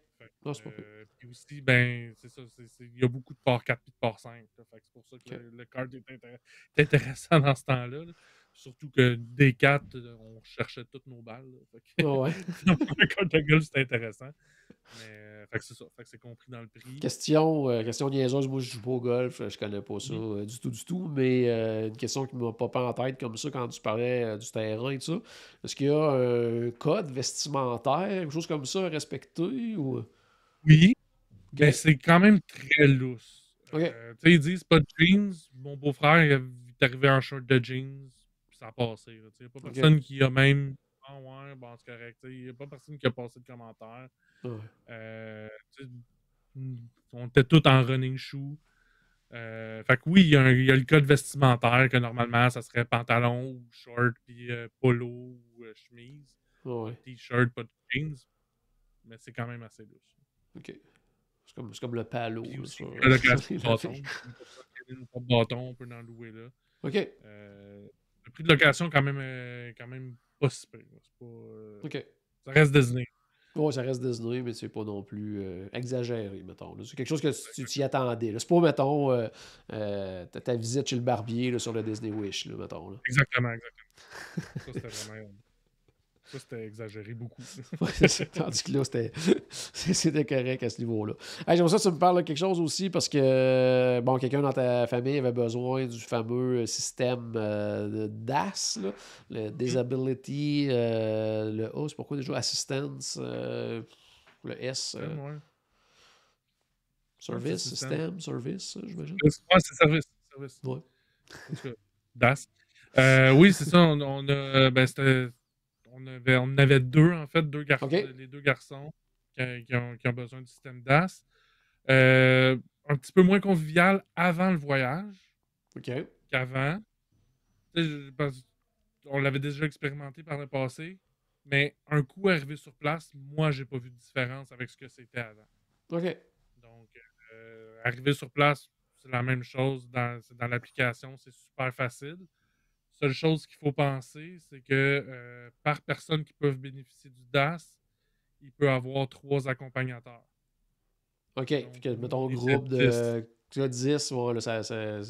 Non, c'est pas pire. puis aussi, ben, c'est ça. Il y a beaucoup de part 4 et de part 5. Là. Fait que c'est pour ça que OK. le cart est intéressant dans ce temps-là. Là. Surtout que des 4, on cherchait toutes nos balles. Là. Fait que, Ah ouais. le cart de golf, c'est intéressant. Mais fait que c'est ça. Fait que c'est compris dans le prix. Question niaiseuse, moi je joue pas au golf, je connais pas ça du tout, mais une question qui m'a popé en tête comme ça quand tu parlais du terrain et tout ça. Est-ce qu'il y a un code vestimentaire, quelque chose comme ça à respecter ou. Oui, mais OK. c'est quand même très lousse. OK. Tu sais, ils disent pas de jeans. Mon beau-frère, il est arrivé en short de jeans, puis ça a passé. Il n'y a pas OK. personne qui a même. Ah ouais, bon, c'est correct. Il n'y a pas personne qui a passé de commentaires. Ouais. On était tous en running shoe. Fait que oui, il y a le code vestimentaire que normalement, ça serait pantalon ou short, puis polo ou chemise. Ouais. T-shirt, pas de jeans. Mais c'est quand même assez lousse. OK. C'est comme le palo. Puis Là, aussi, ça. la location de bâton. Pas de bâton, on peut en louer là. OK. Le prix de location, quand même pas si pire. C'est pas, OK. ça reste Disney. Ouais, ça reste Disney, mais c'est pas non plus exagéré, mettons. Là. C'est quelque chose que tu t'y attendais. Là. C'est pas, mettons, ta visite chez le barbier là, sur le Disney Wish, là, mettons. Là. Exactement, exactement. Ça, c'était vraiment. Ça, c'était exagéré beaucoup. Ouais, c'est ça. Tandis que là, c'était correct à ce niveau-là. Hey, j'aimerais ça que tu me parles de quelque chose aussi parce que bon, quelqu'un dans ta famille avait besoin du fameux système de DAS, là, le Disability, le A, c'est pourquoi déjà Assistance, le S, Ouais. Service, Service, j'imagine. Ouais, c'est service. Ouais. En tout cas, DAS. Oui, c'est ça. On en avait deux, en fait, OK. les deux garçons qui ont besoin du système DAS. Un petit peu moins convivial avant le voyage OK. qu'avant. Tu sais, on l'avait déjà expérimenté par le passé, mais un coup arrivé sur place, moi, j'ai pas vu de différence avec ce que c'était avant. OK. Donc, arriver sur place, c'est la même chose dans l'application, c'est super facile. Seule chose qu'il faut penser, c'est que par personne qui peuvent bénéficier du DAS, il peut avoir 3 accompagnateurs. OK. Donc, Fait que, nous, mettons, on était groupe 10. de. Tu as 10, ouais, là,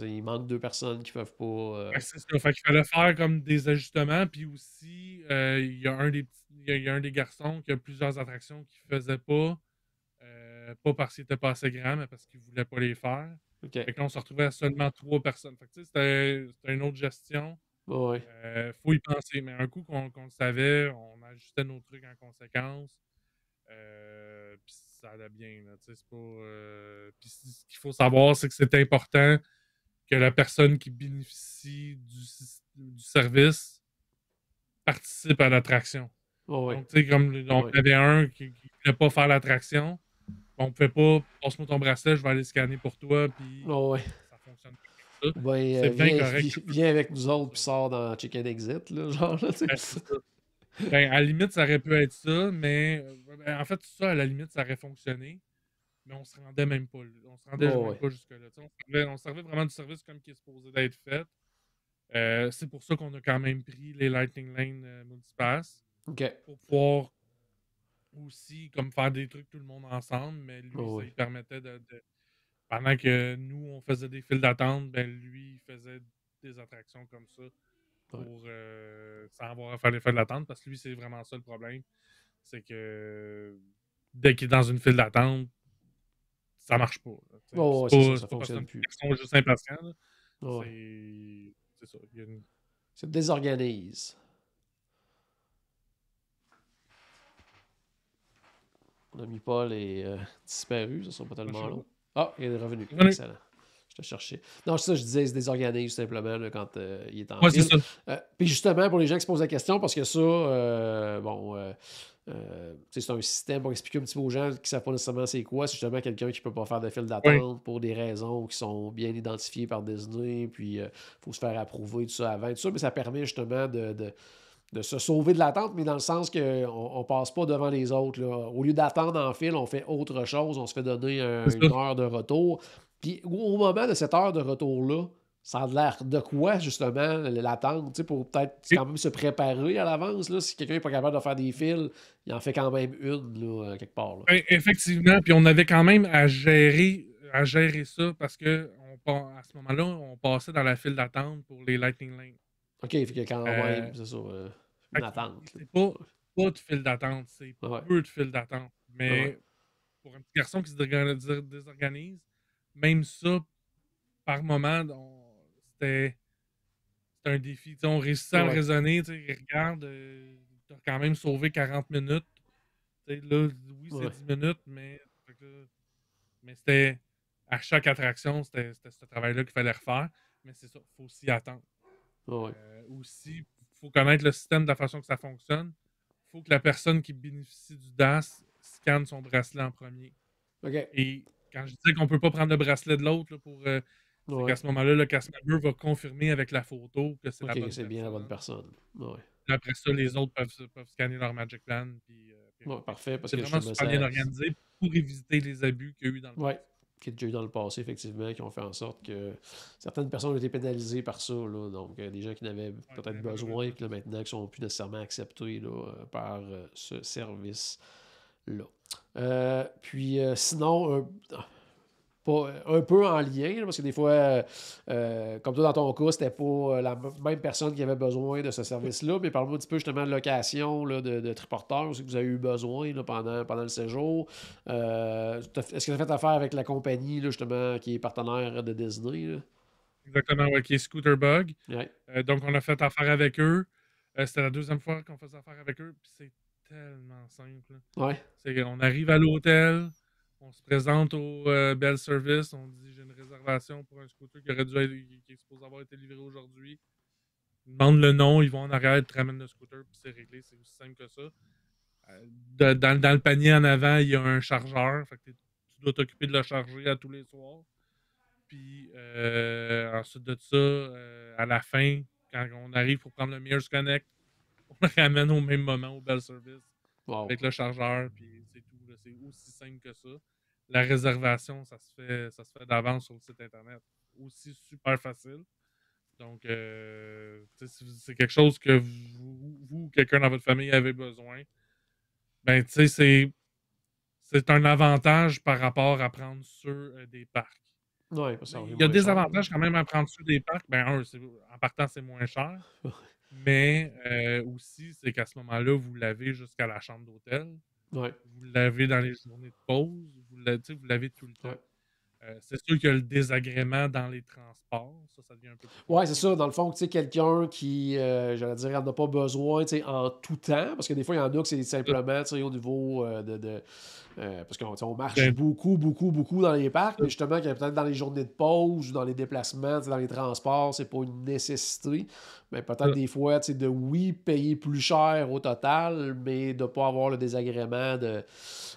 il manque 2 personnes qui peuvent pas. C'est ça. Fait qu'il fallait faire comme des ajustements. Puis aussi, il y a il y a un des garçons qui a plusieurs attractions qu'il faisait pas. Pas parce qu'il était pas assez grand, mais parce qu'il voulait pas les faire. OK. Fait que là, on se retrouvait à seulement 3 personnes. Fait que, tu sais, c'était une autre gestion. Ouais. Faut y penser. Mais un coup qu'on le savait, on ajustait nos trucs en conséquence. Puis ça allait bien. Là, c'est pas, puis ce qu'il faut savoir, c'est que c'est important que la personne qui bénéficie du service participe à l'attraction. Ouais. Donc, tu sais, comme on Ouais. avait un qui ne voulait pas faire l'attraction, on pouvait pas, passe-moi ton bracelet, je vais aller scanner pour toi, puis Ouais. ça fonctionne pas comme ça. Ou bien, C'est bien correct. viens avec nous autres, puis sors dans Chicken Exit, là, genre, là, tu Ben, sais. c'est ça. Ben, à la limite, ça aurait pu être ça, mais en fait, ça, à la limite, ça aurait fonctionné, mais on se rendait même pas. On se rendait même Ouais. pas jusque-là. On servait vraiment du service comme qui est supposé d'être fait. C'est pour ça qu'on a quand même pris les Lightning Lane Multipass OK. pour pouvoir aussi comme faire des trucs tout le monde ensemble, mais lui, ça Ouais. lui permettait pendant que nous, on faisait des files d'attente, ben lui, il faisait des attractions comme ça pour sans avoir à faire les files d'attente, parce que lui, c'est vraiment ça le problème. C'est que dès qu'il est dans une file d'attente, ça marche pas. Ouais, c'est ça, C'est ça pas parce fonctionne qu'ils plus. sont juste impatients. Là. Ouais. C'est ça. Il y a une... Ça te désorganise. Mon ami Paul est disparu, ça sera pas tellement long. Ah, il est revenu. Excellent. Je te cherchais. Non, c'est ça, je disais, il se désorganise simplement là, quand il est en Ouais, file. c'est ça. Puis justement, pour les gens qui se posent la question, parce que ça, c'est un système pour expliquer un petit peu aux gens qui ne savent pas nécessairement c'est quoi. C'est justement quelqu'un qui ne peut pas faire de file d'attente pour des raisons qui sont bien identifiées par Disney. Puis il faut se faire approuver tout ça avant. Tout ça, mais ça permet justement de se sauver de l'attente, mais dans le sens qu'on ne passe pas devant les autres. Là. Au lieu d'attendre en file, on fait autre chose. On se fait donner une heure de retour. Puis au moment de cette heure de retour-là, ça a l'air de quoi, justement, l'attente, pour peut-être quand même se préparer à l'avance. Là, si quelqu'un n'est pas capable de faire des fils, il en fait quand même une, là, quelque part. Là. Effectivement, puis on avait quand même à gérer ça parce que à ce moment-là, on passait dans la file d'attente pour les Lightning Lane. OK, fait que quand même, c'est ça, une attente. C'est pas de file d'attente, c'est peu de file d'attente. Mais pour un petit garçon qui se désorganise, même ça, par moment, c'était un défi. T'sais, on réussissait à le raisonner. Regarde, t'as quand même sauvé 40 minutes. Là, oui, c'est 10 minutes, mais c'était à chaque attraction, c'était ce travail-là qu'il fallait refaire. Mais c'est ça, il faut s'y attendre. Aussi, il faut connaître le système de la façon que ça fonctionne. Il faut que la personne qui bénéficie du DAS scanne son bracelet en premier. Et quand je disais qu'on ne peut pas prendre le bracelet de l'autre c'est qu'à ce moment-là, le cast member va confirmer avec la photo que c'est la bonne personne. bien la bonne personne. Après ça, les autres peuvent scanner leur Magic Plan. Parfait. Parce c'est que vraiment super bien organisé pour éviter les abus qu'il y a eu dans le passé. Qui est déjà eu dans le passé, effectivement, qui ont fait en sorte que certaines personnes ont été pénalisées par ça. Là, donc, des gens qui n'avaient peut-être besoin, puis là, maintenant, qui ne sont plus nécessairement acceptés là, par ce service. là. Sinon, pas, un peu en lien, là, parce que des fois, comme toi dans ton cas, c'était pas la même personne qui avait besoin de ce service-là, mais parle-moi un petit peu justement de location là, de triporteurs, aussi que vous avez eu besoin là, pendant le séjour. Est-ce que tu as fait affaire avec la compagnie là, justement qui est partenaire de Disney? Là? Exactement, ouais, qui est Scooter Bug. Ouais. Donc, on a fait affaire avec eux. C'était la deuxième fois qu'on faisait affaire avec eux. Puis c'est tellement simple. Ouais. On arrive à l'hôtel, on se présente au Bell Service, on dit j'ai une réservation pour un scooter qui est supposé avoir été livré aujourd'hui. Ils demandent le nom, ils vont en arrière, ils te ramènent le scooter, puis c'est réglé. C'est aussi simple que ça. Dans le panier en avant, il y a un chargeur. Fait que tu dois t'occuper de le charger à tous les soirs. Puis ensuite de ça, à la fin, quand on arrive pour prendre le Mears Connect, on le ramène au même moment au Bell Service Wow. avec le chargeur, puis c'est tout. Là. C'est aussi simple que ça. La réservation, ça se fait d'avance sur le site internet. Aussi super facile. Donc, c'est quelque chose que vous ou quelqu'un dans votre famille avez besoin. Ben, tu sais, c'est un avantage par rapport à prendre sur des parcs. Ouais, ça Il revient y a moins des cher. avantages quand même à prendre sur des parcs. Ben, en partant, c'est moins cher. Mais aussi, c'est qu'à ce moment-là, vous l'avez jusqu'à la chambre d'hôtel. Ouais. Vous l'avez dans les journées de pause. Vous l'avez tout le temps. Ouais. C'est sûr qu'il y a le désagrément dans les transports. Ça devient un peu plus Ouais, c'est compliqué. ça. Dans le fond, tu sais, quelqu'un qui, j'allais dire, n'en a pas besoin, tu sais, en tout temps, parce que des fois, il y en a que c'est simplement, tu sais, au niveau parce qu'on marche Ben, beaucoup, beaucoup, beaucoup dans les parcs, mais justement, qu'il y a peut-être dans les journées de pause ou dans les déplacements, tu sais, dans les transports, c'est pas une nécessité. Mais peut-être des fois, tu sais, oui, payer plus cher au total, mais de ne pas avoir le désagrément de.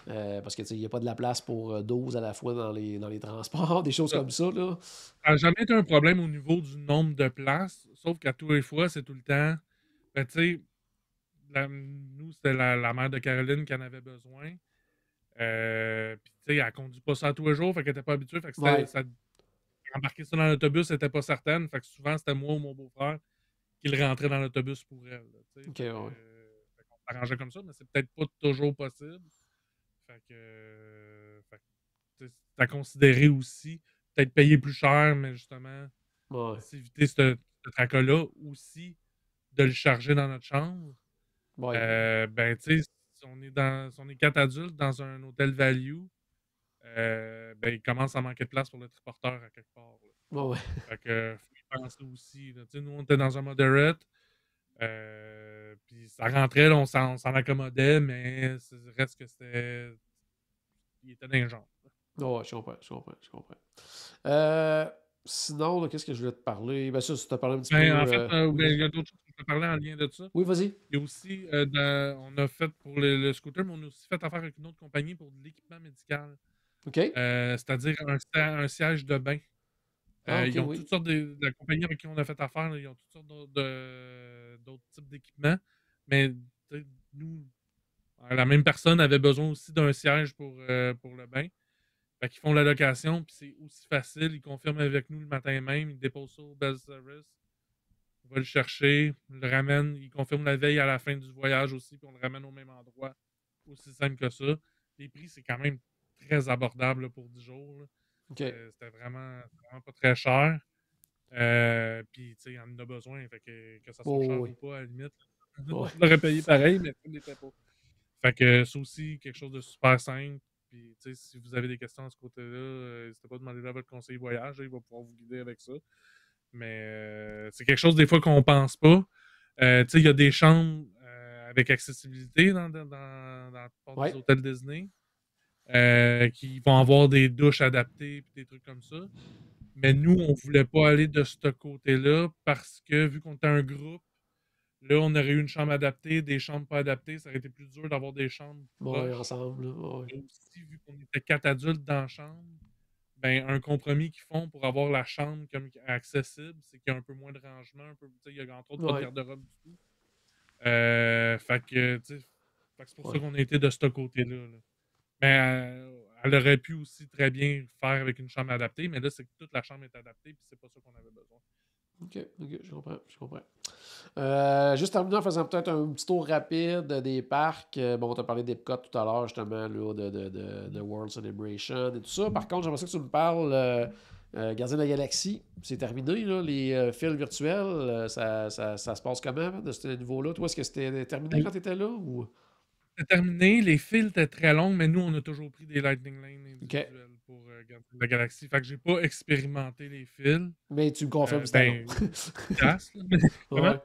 Parce que, tu sais, il n'y a pas de la place pour 12 à la fois dans les transports, des choses comme ça, là. ça n'a jamais été un problème au niveau du nombre de places, sauf qu'à tous les fois, c'est tout le temps. Ben, tu sais, nous, c'était la mère de Caroline qui en avait besoin. Puis, tu sais, elle conduit pas ça tous les jours, fait qu'elle était pas habituée. Fait que Ouais. embarquer ça dans l'autobus, elle était pas certaine. Fait que souvent, c'était moi ou mon beau-frère qui le rentrait dans l'autobus pour elle. Là, Ok, ouais. fait qu'on s'arrangeait comme ça, mais c'est peut-être pas toujours possible. C'est à considérer aussi. Peut-être payer plus cher, mais justement, Ouais. s'éviter ce tracas-là. Aussi, de le charger dans notre chambre. Ouais. Ben, tu sais, si on est 4 adultes dans un hôtel value, ben, il commence à manquer de place pour le triporteur à quelque part. Là. Ouais. Fait que, faut y penser aussi. Là. Tu sais, nous, on était dans un moderate. Puis ça rentrait, là, on s'en accommodait, mais reste que c'était. Il était dans les jambes. Ouais, je comprends. Sinon, là, qu'est-ce que je voulais te parler? Ben ça, tu t'as parlé un petit peu. Ben, en fait, Oui, ben, il vas-y. y a d'autres choses que je peux parler en lien de ça. Oui, vas-y. Il y a aussi, on a fait pour le scooter, mais on a aussi fait affaire avec une autre compagnie pour de l'équipement médical. OK. C'est-à-dire un siège de bain. Ah, OK, Ils ont toutes oui. sortes de la compagnie avec qui on a fait affaire, là, ils ont toutes sortes d'autres types d'équipements. Mais tu sais, nous, la même personne avait besoin aussi d'un siège pour le bain. Fait qu'ils font la location, puis c'est aussi facile. Ils confirment avec nous le matin même, ils déposent ça au Bell Service. On va le chercher, on le ramène, il confirme la veille à la fin du voyage aussi, puis on le ramène au même endroit. Aussi simple que ça. Les prix, c'est quand même très abordable là, pour 10 jours. Là. OK. C'était vraiment pas très cher. Puis, tu sais, il en a besoin. Fait que ça soit Oh, cher ou oui. pas, à la limite, Ouais. on l'aurait payé pareil, mais ça ne l'était pas. Fait que c'est aussi quelque chose de super simple. Puis, tu sais, si vous avez des questions de ce côté-là, n'hésitez pas à demander à votre conseiller voyage. Là, il va pouvoir vous guider avec ça. Mais c'est quelque chose des fois qu'on pense pas. Tu sais, il y a des chambres avec accessibilité dans la plupart des Ouais. hôtels Disney qui vont avoir des douches adaptées et des trucs comme ça. Mais nous, on voulait pas aller de ce côté-là parce que vu qu'on était un groupe, là, on aurait eu une chambre adaptée, des chambres pas adaptées. Ça aurait été plus dur d'avoir des chambres Ouais, proches. ensemble, là. Ouais. Et aussi, vu qu'on était 4 adultes dans la chambre, ben, un compromis qu'ils font pour avoir la chambre comme accessible, c'est qu'il y a un peu moins de rangement, il y a entre autres pas de Ouais. garde-robe du tout. Fait que, c'est pour ça Ouais. qu'on a été de ce côté-là. Là. Mais elle aurait pu aussi très bien faire avec une chambre adaptée, mais là, c'est que toute la chambre est adaptée, puis c'est pas ça qu'on avait besoin. OK, je comprends. Juste terminer en faisant peut-être un petit tour rapide des parcs. Bon, tu as parlé d'Epcot tout à l'heure, justement, là, de World Celebration et tout ça. Par contre, j'aimerais ça que tu me parles Gardien de la Galaxie. C'est terminé, là, les fils virtuels. Ça se passe comment de ce niveau-là? Toi, est-ce que c'était terminé quand tu étais là? Ou... C'est terminé, les fils étaient très longs, mais nous, on a toujours pris des Lightning Lane individuels pour Gardiens de la Galaxie. Fait que j'ai pas expérimenté les fils. Mais tu me confirmes que c'était long. Comment?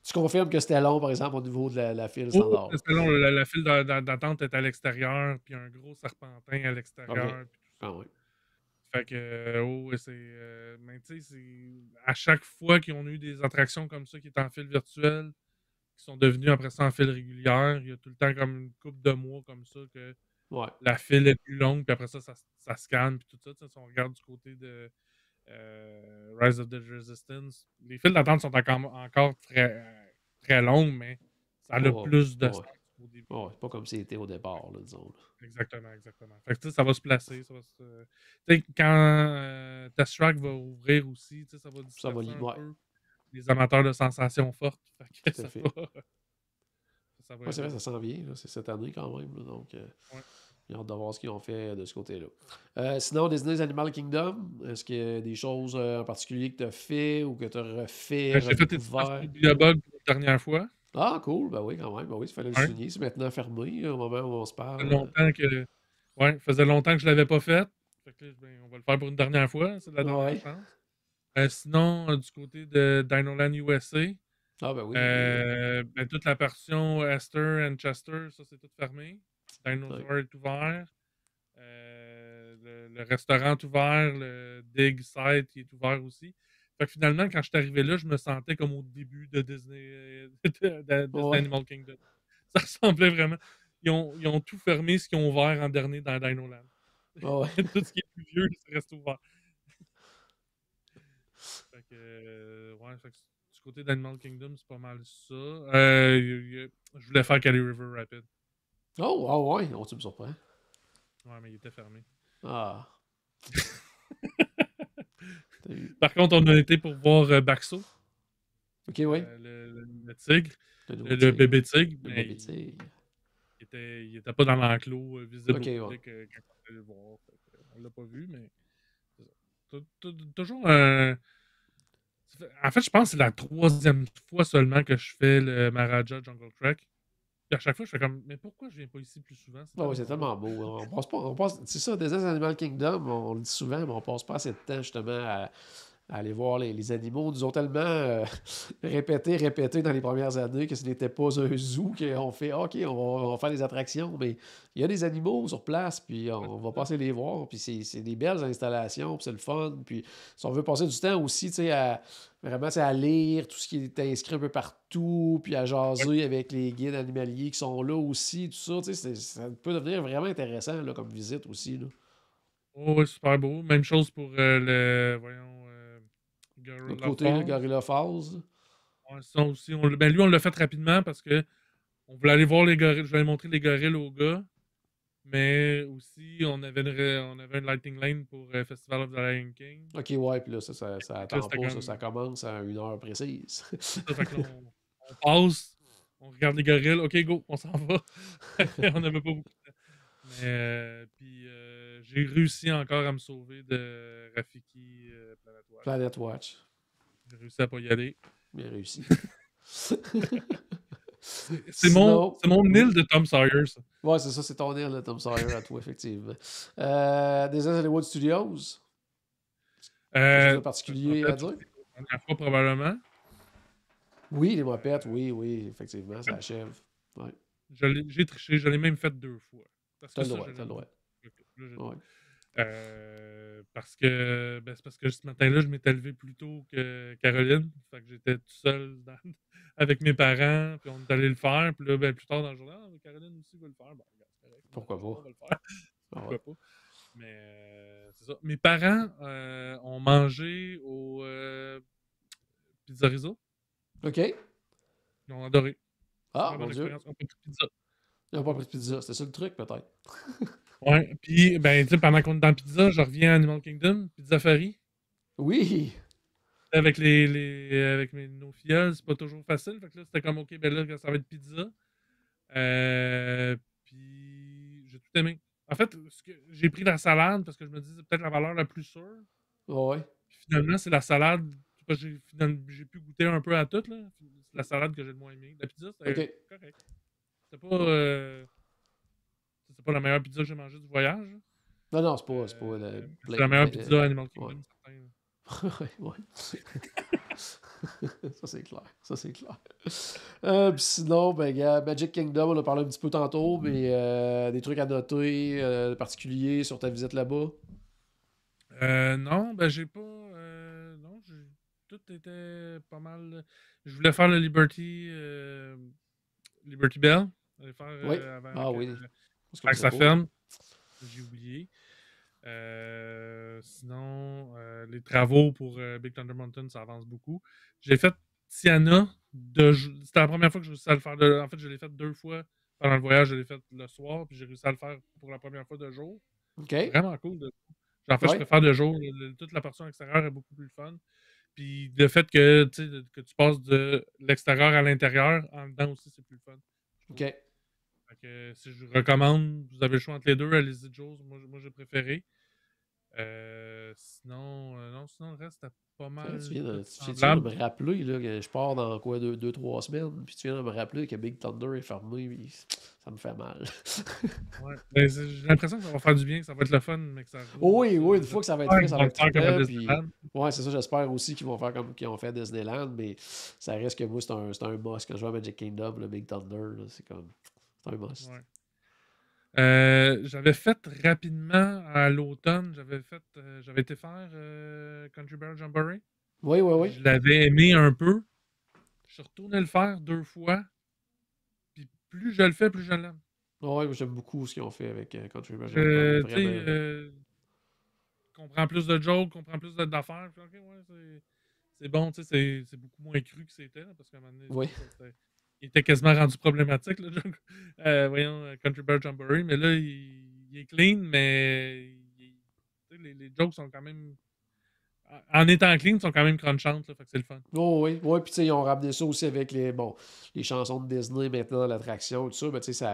Tu confirmes que c'était long, par exemple, au niveau de la file standard. C'était long. La file d'attente était à l'extérieur, puis un gros serpentin à l'extérieur. Oui. Fait que, c'est. Mais tu sais, à chaque fois qu'ils ont eu des attractions comme ça qui étaient en file virtuel, qui sont devenus après ça en file régulière, il y a tout le temps comme une couple de mois comme ça que la file est plus longue, puis après ça scanne, puis tout ça. Si on regarde du côté de Rise of the Resistance, les files d'attente sont encore très, très longues, mais ça a plus de sens au début. C'est pas comme c'était au départ, là, disons. Exactement. Fait que ça va se placer. Quand Test Track va ouvrir aussi, ça va disperser un peu les amateurs de sensations fortes. Fait que ça va c'est vrai, ça s'en vient. Là, c'est cette année quand même. Là, donc, j'ai hâte de voir ce qu'ils ont fait de ce côté-là. Sinon, Disney's Animal Kingdom, est-ce qu'il y a des choses en particulier que tu as fait ou que tu as refait? J'ai fait des Bug pour la dernière fois. Ah, cool. Ben oui, quand même. Ben oui, il fallait le souligner. C'est maintenant fermé au moment où on se parle. Ça faisait longtemps que je ne l'avais pas fait. Fait que, on va le faire pour une dernière fois. C'est de la dernière chance. Sinon, du côté de Dinoland USA, toute la portion Esther and Chester, ça c'est tout fermé. Dinosaur est ouvert. Le restaurant est ouvert. Le Dig Site est ouvert aussi. Fait que finalement, quand je suis arrivé là, je me sentais comme au début de Disney, Disney Animal Kingdom. Ça ressemblait vraiment. Ils ont tout fermé ce qu'ils ont ouvert en dernier dans Dinoland. Tout ce qui est plus vieux, ça reste ouvert. Fait que, du côté d'Animal Kingdom, c'est pas mal ça. Je voulais faire Cali River Rapid. Ouais, tu me surprends. Ouais, mais il était fermé. Ah. Par contre, on a été pour voir Baxo. Ok, oui. Le tigre. Le bébé tigre. Il était pas dans l'enclos visible au public quand on allait le voir. On l'a pas vu, mais toujours un... En fait, je pense que c'est la 3e fois seulement que je fais le Maharaja Jungle Trek. Puis à chaque fois, je fais comme, mais pourquoi je viens pas ici plus souvent? C'est tellement beau. C'est ça, Disney Animal Kingdom, on le dit souvent, mais on passe pas assez de temps justement à aller voir les animaux. Ils nous ont tellement répété dans les premières années que ce n'était pas un zoo qu'on fait OK, on va faire des attractions, mais il y a des animaux sur place, puis on va passer les voir, puis c'est des belles installations, puis c'est le fun. Puis si on veut passer du temps aussi, tu sais, à lire tout ce qui est inscrit un peu partout, puis à jaser avec les guides animaliers qui sont là aussi, tout ça, tu sais, ça peut devenir vraiment intéressant là, comme visite aussi. Là. Oui, super beau. Même chose pour L'autre côté, le Gorilla Falls. Ça aussi, lui, on l'a fait rapidement parce que on voulait aller voir les gorilles. Je voulais montrer les gorilles aux gars. Mais aussi, on avait une Lighting Lane pour Festival of the Lion King. Ok, ouais, puis là, ça attend pas, ça commence à 1 heure précise. Ça fait que là, on passe, on regarde les gorilles, ok, go, on s'en va. On n'avait pas beaucoup de temps. Mais, puis, j'ai réussi encore à me sauver de Rafiki Planet Watch. J'ai réussi à pas y aller. Bien réussi. C'est mon île de Tom Sawyer, ça. Ouais, c'est ça, c'est ton île de Tom Sawyer à toi, effectivement. Des Hollywood Studios? Quelque chose de particulier à dire? La dernière fois, probablement. Oui, les mopettes, oui, effectivement, ça achève. Ouais. J'ai triché, je l'ai même fait 2 fois. T'as le droit. Parce que ce matin-là, je m'étais levé plus tôt que Caroline. Fait que j'étais tout seul avec mes parents, puis on est allé le faire. Puis là, plus tard dans la journée, Caroline aussi veut le faire. Bon, c'est correct. Pourquoi pas? On va le faire. Pourquoi pas? Mais c'est ça. Mes parents ont mangé au Pizza Rizzo. OK. Ils ont adoré. Ah, mon Dieu. Ils n'ont pas pris de pizza. Ils n'ont pas pris de pizza. C'était ça le truc, peut-être. Ouais. Puis, tu sais, pendant qu'on est dans pizza, je reviens à Animal Kingdom, Pizza Fari. Oui. avec nos filles, c'est pas toujours facile. Fait que là, c'était comme, OK, ben là, ça va être pizza. Puis, j'ai tout aimé. En fait, j'ai pris la salade parce que je me dis c'est peut-être la valeur la plus sûre. Ouais. Puis finalement, c'est la salade. J'ai pu goûter un peu à tout. Là. C'est la salade que j'ai le moins aimé. La pizza, c'était OK. correct. C'était pas la meilleure pizza que j'ai mangée du voyage. Non, c'est pas C'est la meilleure plein pizza Animal ouais. Kingdom, certain. Ouais. Ça, c'est clair. Ça, c'est clair. Puis sinon, ben, gars, Magic Kingdom, on a parlé un petit peu tantôt, mais des trucs à noter particuliers sur ta visite là-bas? Non, ben j'ai pas. Non, tout était pas mal. Je voulais faire le Liberty Bell. Aller faire Oui. avant Ah oui. Parce qu'on que sait ça pas. ferme. J'ai oublié. Sinon, les travaux pour Big Thunder Mountain, ça avance beaucoup. J'ai fait Tiana. C'était la première fois que je réussi à le faire. En fait, je l'ai fait 2 fois pendant le voyage. Je l'ai fait le soir, puis j'ai réussi à le faire pour la première fois de jour. OK. Vraiment cool. En fait, je Ouais. préfère de jour. Toute la portion extérieure est beaucoup plus fun. Puis le fait que tu passes de l'extérieur à l'intérieur, en dedans aussi, c'est plus le fun. OK. Fait que, si je recommande, vous avez le choix entre les deux, allez-y, Joe. Moi j'ai préféré. Sinon, sinon, le reste, c'était pas mal Tu viens de semblable. me rappeler là, que je pars dans quoi, 2-3 semaines, puis tu viens de me rappeler que Big Thunder est fermé, puis ça me fait mal. Ouais. Ben, j'ai l'impression que ça va faire du bien, que ça va être le fun, mais que ça roule. Oui, une fois que ça va être fait, ça va être faire comme à trippant, puis... Disneyland. Ouais, c'est ça, j'espère aussi qu'ils vont faire comme qu'ils ont fait à Disneyland, mais ça reste que moi, c'est un must. Quand je vais à Magic Kingdom, le Big Thunder, là, c'est un must. Ouais. J'avais fait rapidement à l'automne, j'avais été faire Country Bear Jamboree. Oui. Je l'avais aimé un peu. Je suis retourné le faire 2 fois. Puis plus je le fais, plus je l'aime. Ouais, j'aime beaucoup ce qu'ils ont fait avec Country Bear Tu Vraiment. comprends plus de jokes, comprends plus d'affaires. Puis, ok, ouais, c'est bon, c'est beaucoup moins cru que c'était. Là, parce qu'à un moment donné, Oui. il était quasiment rendu problématique, le joke. Voyons, Country Bear Jamboree. Mais là, il est clean, mais les jokes sont quand même. En étant clean, ils sont quand même crunchantes, là, fait que c'est le fun. Oh, oui, puis tu sais, ils ont ramené ça aussi avec les chansons de Disney maintenant dans l'attraction, tout ça, mais tu sais,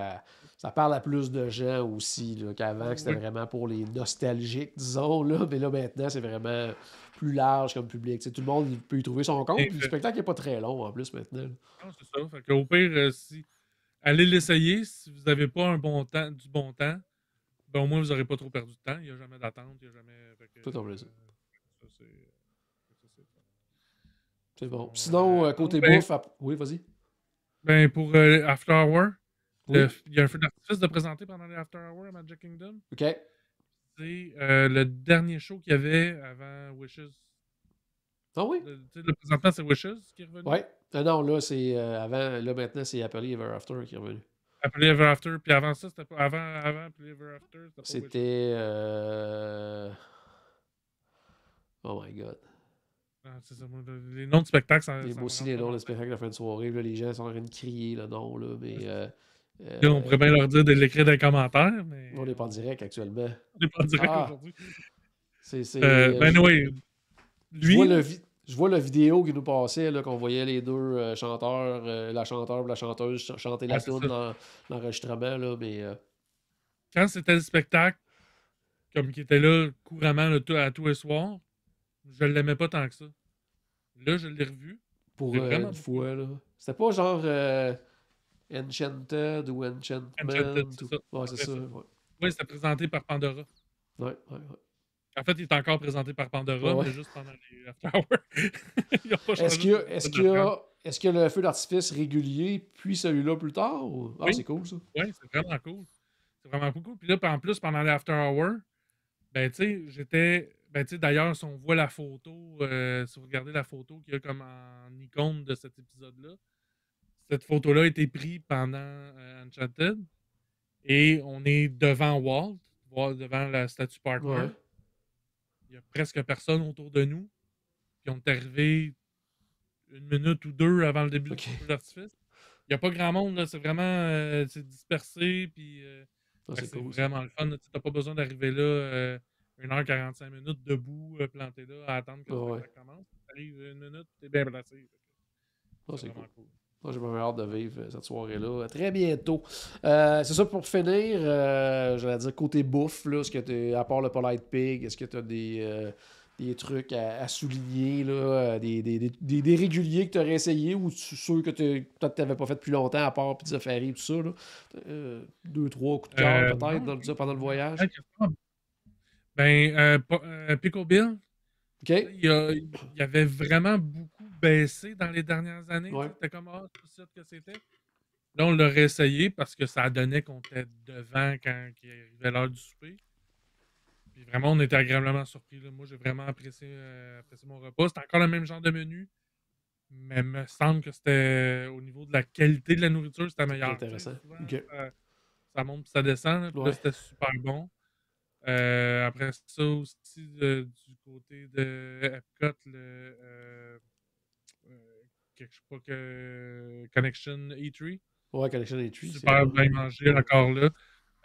ça parle à plus de gens aussi, là, qu'avant, que c'était vraiment pour les nostalgiques, disons, là, mais là, maintenant, c'est vraiment plus large comme public. Tu sais, tout le monde peut y trouver son compte, puis le spectacle n'est pas très long, en plus, maintenant. Non, c'est ça, fait qu'au pire, allez l'essayer, si vous n'avez pas du bon temps, ben au moins, vous n'aurez pas trop perdu de temps, il n'y a jamais d'attente, il n'y a jamais... Tout en plaisir. Ça, C'est bon. Sinon, côté bouffe, oui, vas-y. Ben, pour After Hour, Oui. il y a un feu d'artifice de présenter pendant les After Hour à Magic Kingdom. OK. C'est le dernier show qu'il y avait avant Wishes. Ah oui? Le présentement, c'est Wishes qui est revenu. Oui. Non, là, c'est avant. Là, maintenant, c'est Happily Ever After qui est revenu. Happily Ever After. Puis avant ça, c'était pas. Avant Happily Ever After, c'était pas C'était. Oh my god. Ah, c'est ça. Les noms de spectacles, ça. Moi aussi, les noms de spectacles de la fin de soirée. Là, les gens sont en train de crier le nom. Là, mais, là, on pourrait bien leur dire de l'écrire dans les commentaires. Mais... On n'est pas en direct actuellement. On n'est pas en direct aujourd'hui. Ben oui. Je vois la vidéo qui nous passait, là, qu'on voyait les deux chanteurs, la chanteuse et la chanteuse chanter la tune dans l'enregistrement, là, mais... Quand c'était le spectacle, comme qui était là couramment à tous les soirs, je l'aimais pas tant que ça. Là, je l'ai revu. Pour une fois, là. C'était pas genre Enchanted ou Enchantment. C'est ça. Ouais, c'est ça. Ouais. Oui, c'était présenté par Pandora. Ouais. En fait, il est encore présenté par Pandora, mais juste pendant les After Hours. Est-ce qu'il y a le feu d'artifice régulier, puis celui-là plus tard? Ou... Ah, oui. C'est cool, ça. Oui, c'est vraiment cool. C'est vraiment cool. Puis là, en plus, pendant les After Hours, ben, tu sais, j'étais... Ben, tu sais, d'ailleurs, si on voit la photo, si vous regardez la photo qu'il y a comme en icône de cet épisode-là, cette photo-là a été prise pendant Enchanted. Et on est devant Walt, devant la statue Partner. Ouais. Il y a presque personne autour de nous. Puis on est arrivé 1 minute ou 2 avant le début du feu d'artifice. Il n'y a pas grand monde, là. C'est vraiment c'est dispersé. Puis c'est cool, vraiment le fun. Tu n'as pas besoin d'arriver là 1h45 minutes debout, planté là, à attendre que le Ouais. spectacle commence. T'arrives 1 minute, t'es bien placé. C'est C'est vraiment cool. cool. Moi, j'ai vraiment hâte de vivre cette soirée-là très bientôt. C'est ça pour finir. J'allais dire côté bouffe, là, est-ce que à part le Polite Pig, est-ce que tu as des trucs à souligner, là, des réguliers que tu aurais essayé ou ceux que peut-être tu n'avais pas fait depuis longtemps, à part Pizza Ferry, tout ça, là? 2, 3 coups de cœur peut-être Non, pendant le voyage. ben, Pico Bill, OK? il avait vraiment beaucoup baissé dans les dernières années. Ouais. C'était comme, c'est pas ça que c'était. Là, on l'a réessayé parce que ça donnait qu'on était devant quand il arrivait l'heure du souper. Puis vraiment, on était agréablement surpris. Là. Moi, j'ai vraiment apprécié mon repas. C'était encore le même genre de menu, mais il me semble que c'était au niveau de la qualité de la nourriture, c'était C'est meilleur. intéressant. Souvent, OK. ça monte puis ça descend. Là, puis là, Ouais. c'était super bon. Après ça aussi, du côté de Epcot, je sais pas Connection Eatery. Ouais, Connection Tree, c'est Super bon. bien mangé encore là.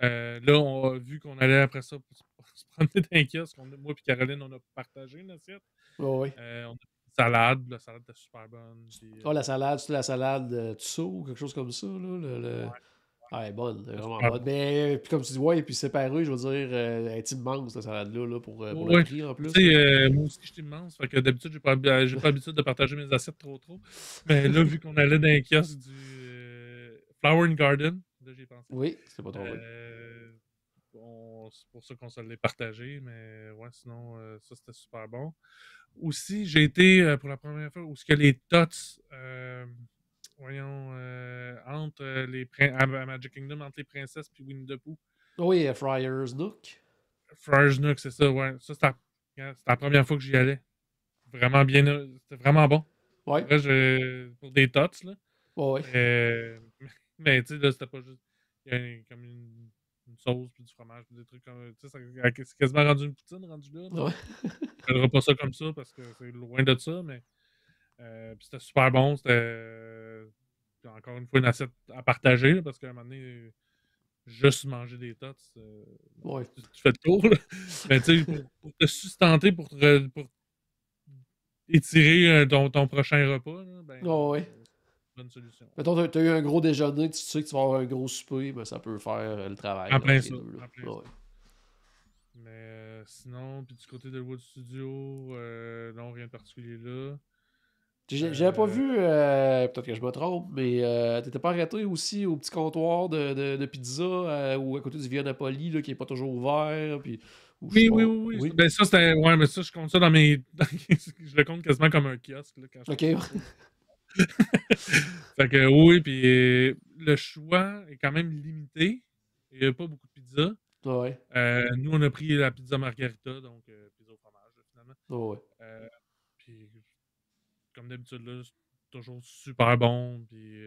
Là, on a vu qu'on allait après ça pour se promener dans un kiosque. Moi et Caroline, on a partagé l'assiette. Ouais. On a pris une salade. La salade était super bonne. Puis, La salade, c'est la salade Tusso ou quelque chose comme ça, là. ouais, Ah, elle est bonne, elle est c'était vraiment super bonne. bon. Mais puis comme tu dis, ouais, puis séparée, je veux dire, elle est immense, cette salade-là, là, pour le Ouais. prix en plus. Tu sais, moi aussi, je suis immense. Fait que d'habitude, j'ai pas l'habitude de partager mes assiettes trop. Mais là, vu qu'on allait dans un kiosque du Flower and Garden, là, j'ai pensé. Oui, c'était pas trop vrai. C'est pour ça qu'on se l'est partagé. Mais ouais, sinon, ça, c'était super bon. Aussi, j'ai été pour la première fois où il y a les tots, entre à Magic Kingdom, entre les princesses et Winnie the Pooh. Oui, Friars Nook. Friars Nook, c'est ça, ouais. Ça, c'était la première fois que j'y allais. Vraiment bien, c'était vraiment bon. Ouais. Pour des tots, là. Ouais. Mais tu sais, là, c'était pas juste. Il y a comme une sauce, puis du fromage, puis des trucs comme. Tu sais, c'est quasiment rendu une poutine, rendu là. Ouais. Je ne pas ça comme ça parce que c'est loin de ça, mais. Puis c'était super bon. C'était encore une fois une assiette à partager là, parce qu'à un moment donné, juste manger des tots, Ouais. tu fais le tour. Là. Mais tu sais, pour te sustenter, pour étirer ton prochain repas, là, ben, Ouais. bonne solution. Mettons, t'as eu un gros déjeuner, tu sais que tu vas avoir un gros souper, ben ça peut faire le travail En entre plein les ça. deux. Là. En plein Ouais. ça. Mais sinon, puis du côté de Wood Studio, non, rien de particulier là. J'avais pas vu, peut-être que je me trompe, mais t'étais pas arrêté aussi au petit comptoir de pizza ou à côté du Via Napoli là, qui est pas toujours ouvert, puis ou je sais pas. Oui. Ben ça, c'était. Ouais, mais ça, je compte ça dans mes. Je le compte quasiment comme un kiosque là, quand je Ok. Fait que oui, puis le choix est quand même limité. Il n'y a pas beaucoup de pizza. Ouais. Nous, on a pris la pizza margarita, donc pizza au fromage, finalement. Ouais. Puis, comme d'habitude, là, c'est toujours super bon. Puis,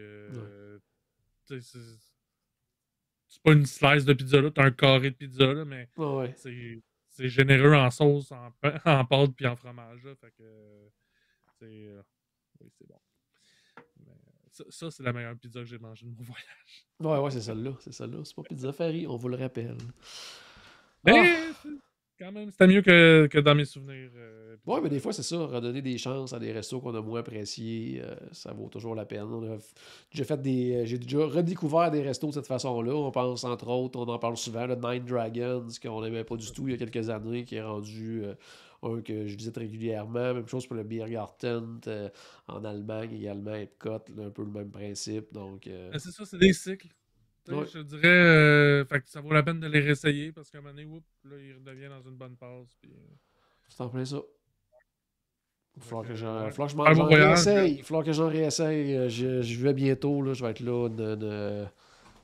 tu sais, c'est pas une slice de pizza, là. T'as un carré de pizza, là, mais Ouais. c'est généreux en sauce, en pâte, puis en fromage. Là, fait que, oui, c'est bon. Mais ça, c'est la meilleure pizza que j'ai mangée de mon voyage. Ouais, c'est celle-là. C'est celle-là. C'est pas Pizza Ferry, on vous le rappelle. Mais quand même, c'était mieux que dans mes souvenirs. Ouais, mais des fois, c'est ça. Redonner des chances à des restos qu'on a moins appréciés, ça vaut toujours la peine. J'ai déjà redécouvert des restos de cette façon-là. On pense, entre autres, on en parle souvent, le Nine Dragons, qu'on n'aimait pas du tout il y a quelques années, qui est rendu un que je visite régulièrement. Même chose pour le Biergarten en Allemagne également, Epcot, là, un peu le même principe. Donc, C'est ça, c'est des cycles. ouais, Je dirais fait que ça vaut la peine de les réessayer parce qu'à un moment donné, là, ils redeviennent dans une bonne passe. Puis, c'est en plein ça. Il va falloir que ouais. j'en réessaye. Il va falloir que j'en réessaye. Je vais bientôt. Là, je vais être là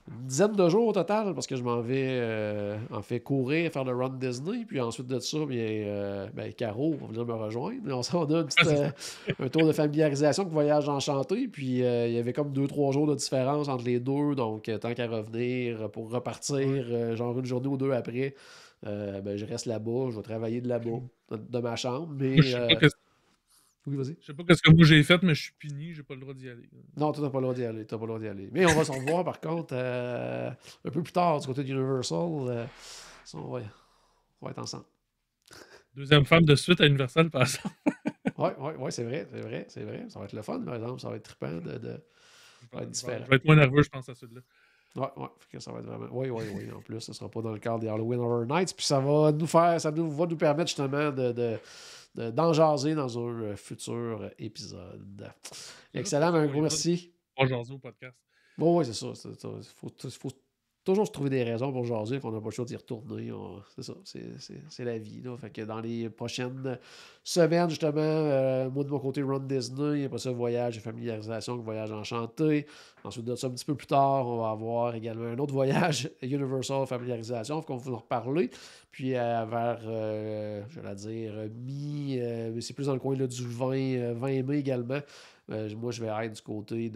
une dizaine de jours au total parce que je m'en vais en fait courir, faire le run Disney. Puis ensuite de ça, Caro va venir me rejoindre. On a un tour de familiarisation avec Voyage Enchanté. Puis il y avait comme 2-3 jours de différence entre les deux. Donc tant qu'à revenir pour repartir, genre une journée ou deux après, je reste là-bas. Je vais travailler de là-bas, de ma chambre. Mais. Moi, je sais pas Oui, vas-y. je sais pas ce que moi j'ai fait, mais je suis puni, j'ai pas le droit d'y aller. Non, tu n'as pas le droit d'y aller. T'as pas le droit d'y aller. Mais on va se revoir, par contre, un peu plus tard, du côté d'Universal. On va être ensemble. Deuxième femme de suite à Universal, par exemple. Ouais, c'est vrai. Ça va être le fun, par exemple. Ça va être trippant ça va être différent. Je vais être moins nerveux, je pense, à celui-là. Ouais. Fait que ça va être vraiment. Oui. En plus, ce sera pas dans le cadre des Halloween Horror Nights. Puis ça va nous permettre justement d'en jaser dans un futur épisode. Excellent, un gros merci. On jaser au podcast. Oui, c'est ça. Faut toujours se trouver des raisons pour jaser, qu'on n'a pas le choix d'y retourner. C'est ça, c'est la vie. Là. Fait que dans les prochaines semaines, justement, moi de mon côté, Run Disney, après ça, voyage de familiarisation, voyage enchanté. Ensuite de ça, un petit peu plus tard, on va avoir également un autre voyage, Universal familiarisation, qu'on va en reparler. Puis vers, je vais la dire, mais c'est plus dans le coin là, du 20 mai également. Moi, je vais être du côté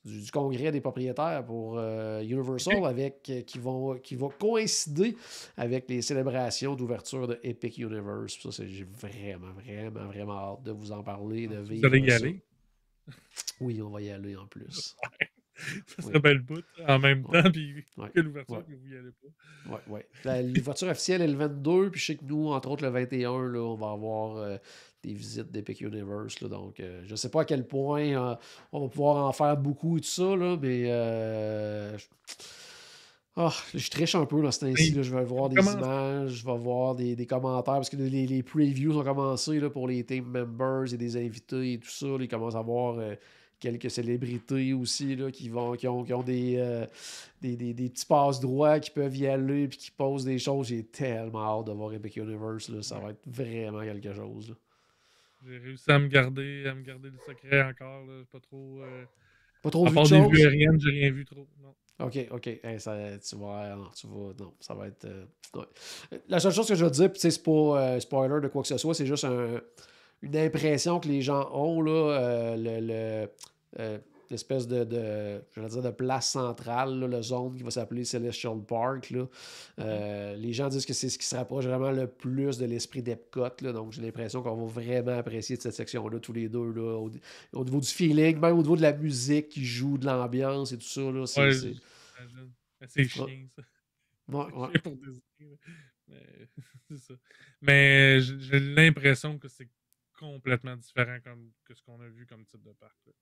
du congrès des propriétaires pour Universal qui va coïncider avec les célébrations d'ouverture de Epic Universe. Ça, j'ai vraiment hâte de vous en parler, de vivre. Vous allez y aller? Oui, on va y aller en plus. Ça serait belle bout en même temps, puis que l'ouverture, que vous n'y allez pas. Oui. L'ouverture officielle est le 22, puis je sais que nous, entre autres, le 21, là, on va avoir des visites d'Epic Universe. Là, donc, je ne sais pas à quel point on va pouvoir en faire beaucoup et tout ça, là, mais je triche un peu dans ce temps-ci. Je vais voir des images, je vais voir des commentaires, parce que les previews ont commencé là, pour les team members et des invités et tout ça. Là, ils commencent à voir quelques célébrités aussi là, qui ont des petits passe-droits qui peuvent y aller et qui posent des choses. J'ai tellement hâte de voir Epic Universe. Là. Ça va être vraiment quelque chose. Là. J'ai réussi à me garder le secret encore. Là. Pas trop vu de choses. À part des vues aériennes, j'ai rien vu trop. Non. OK. Hey, ça va être... La seule chose que je veux dire, c'est pas spoiler de quoi que ce soit, c'est juste une impression que les gens ont, là, l'espèce de place centrale, là, la zone qui va s'appeler Celestial Park. Là. Les gens disent que c'est ce qui se rapproche vraiment le plus de l'esprit d'Epcot. Là, donc, j'ai l'impression qu'on va vraiment apprécier cette section-là, tous les deux, là, au niveau du feeling, même au niveau de la musique qui joue, de l'ambiance et tout ça. Là, c'est chiant, ça. Ouais. Pour Disney, mais c'est ça. Mais j'ai l'impression que c'est complètement différent que ce qu'on a vu comme type de parc. Là.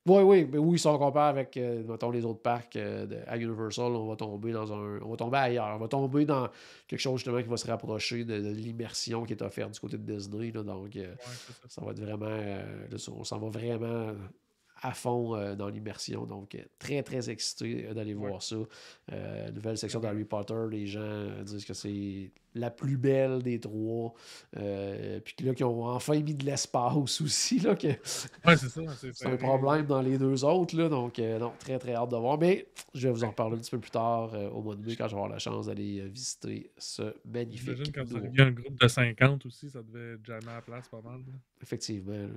Oui, si on compare avec mettons, les autres parcs à Universal, on va tomber ailleurs. On va tomber dans quelque chose justement qui va se rapprocher de l'immersion qui est offerte du côté de Disney. Là, donc, ça va être vraiment... on s'en va vraiment à fond dans l'immersion. Donc, très, très excité d'aller voir ça. Nouvelle section d'Harry Potter, les gens disent que c'est la plus belle des trois. Puis là, qui ont enfin mis de l'espace aussi. Là, c'est ça. C'est un problème dans les deux autres. Là, donc, non, très, très hâte de voir. Mais je vais vous en reparler un petit peu plus tard au mois de mai quand je vais avoir la chance d'aller visiter ce magnifique. J'imagine quand il y a un groupe de 50 aussi, ça devait être jamais à la place pas mal. Là. Effectivement. Là,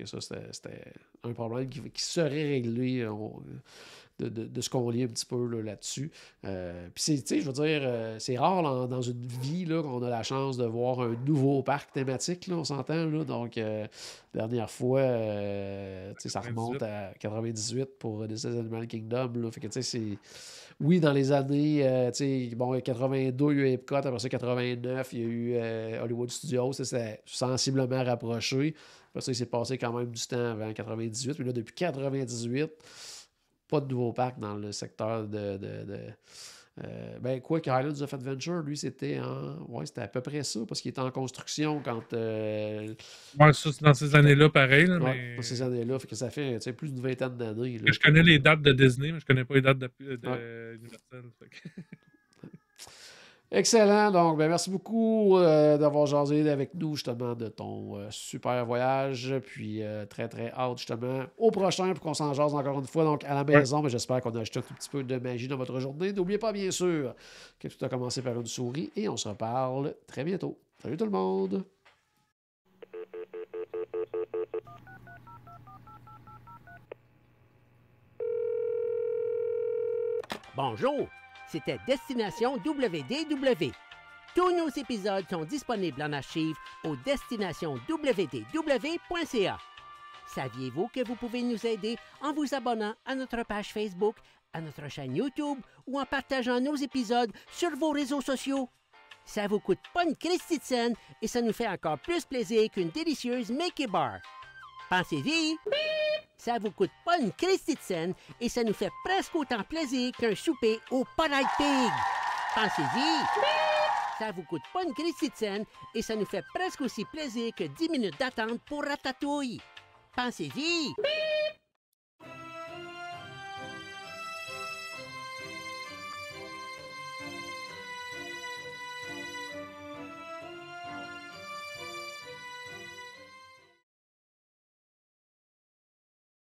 ça, c'était un problème qui serait réglé de ce qu'on lit un petit peu là-dessus. Puis, je veux dire, c'est rare là, dans une vie là, qu'on a la chance de voir un nouveau parc thématique, là, on s'entend. Là, donc, dernière fois, ça remonte à 98 pour Disney's Animal Kingdom. Là, fait que, c'est... Oui, dans les années, 82, il y a eu Epcot, après ça, 89, il y a eu Hollywood Studios, ça s'est sensiblement rapproché. Après ça, il s'est passé quand même du temps avant 98. Puis là, depuis 98, pas de nouveau parc dans le secteur que Highlands of Adventure, lui, c'était c'était à peu près ça, parce qu'il était en construction quand... ça, c'est dans ces années-là, pareil. Là, mais... Dans ces années-là, fait que ça fait plus d'une vingtaine d'années. Je connais les dates de Disney, mais je connais pas les dates de Universal. Excellent. Donc, merci beaucoup d'avoir jasé avec nous, justement, de ton super voyage. Puis, très, très hâte, justement, au prochain pour qu'on s'en jase encore une fois. Donc, à la maison, mais j'espère qu'on a ajouté un tout petit peu de magie dans votre journée. N'oubliez pas, bien sûr, que tout a commencé par une souris et on se reparle très bientôt. Salut tout le monde! Bonjour! C'était Destination WDW. Tous nos épisodes sont disponibles en archive au destinationswdw.ca. Saviez-vous que vous pouvez nous aider en vous abonnant à notre page Facebook, à notre chaîne YouTube ou en partageant nos épisodes sur vos réseaux sociaux? ça vous coûte pas une Christie de scène et ça nous fait encore plus plaisir qu'une délicieuse Mickey Bar. Pensez-y! Ça vous coûte pas une Christie de scène et ça nous fait presque autant plaisir qu'un souper au Polite Pig. Pensez-y! Ça vous coûte pas une Christie de scène et ça nous fait presque aussi plaisir que 10 minutes d'attente pour Ratatouille. Pensez-y!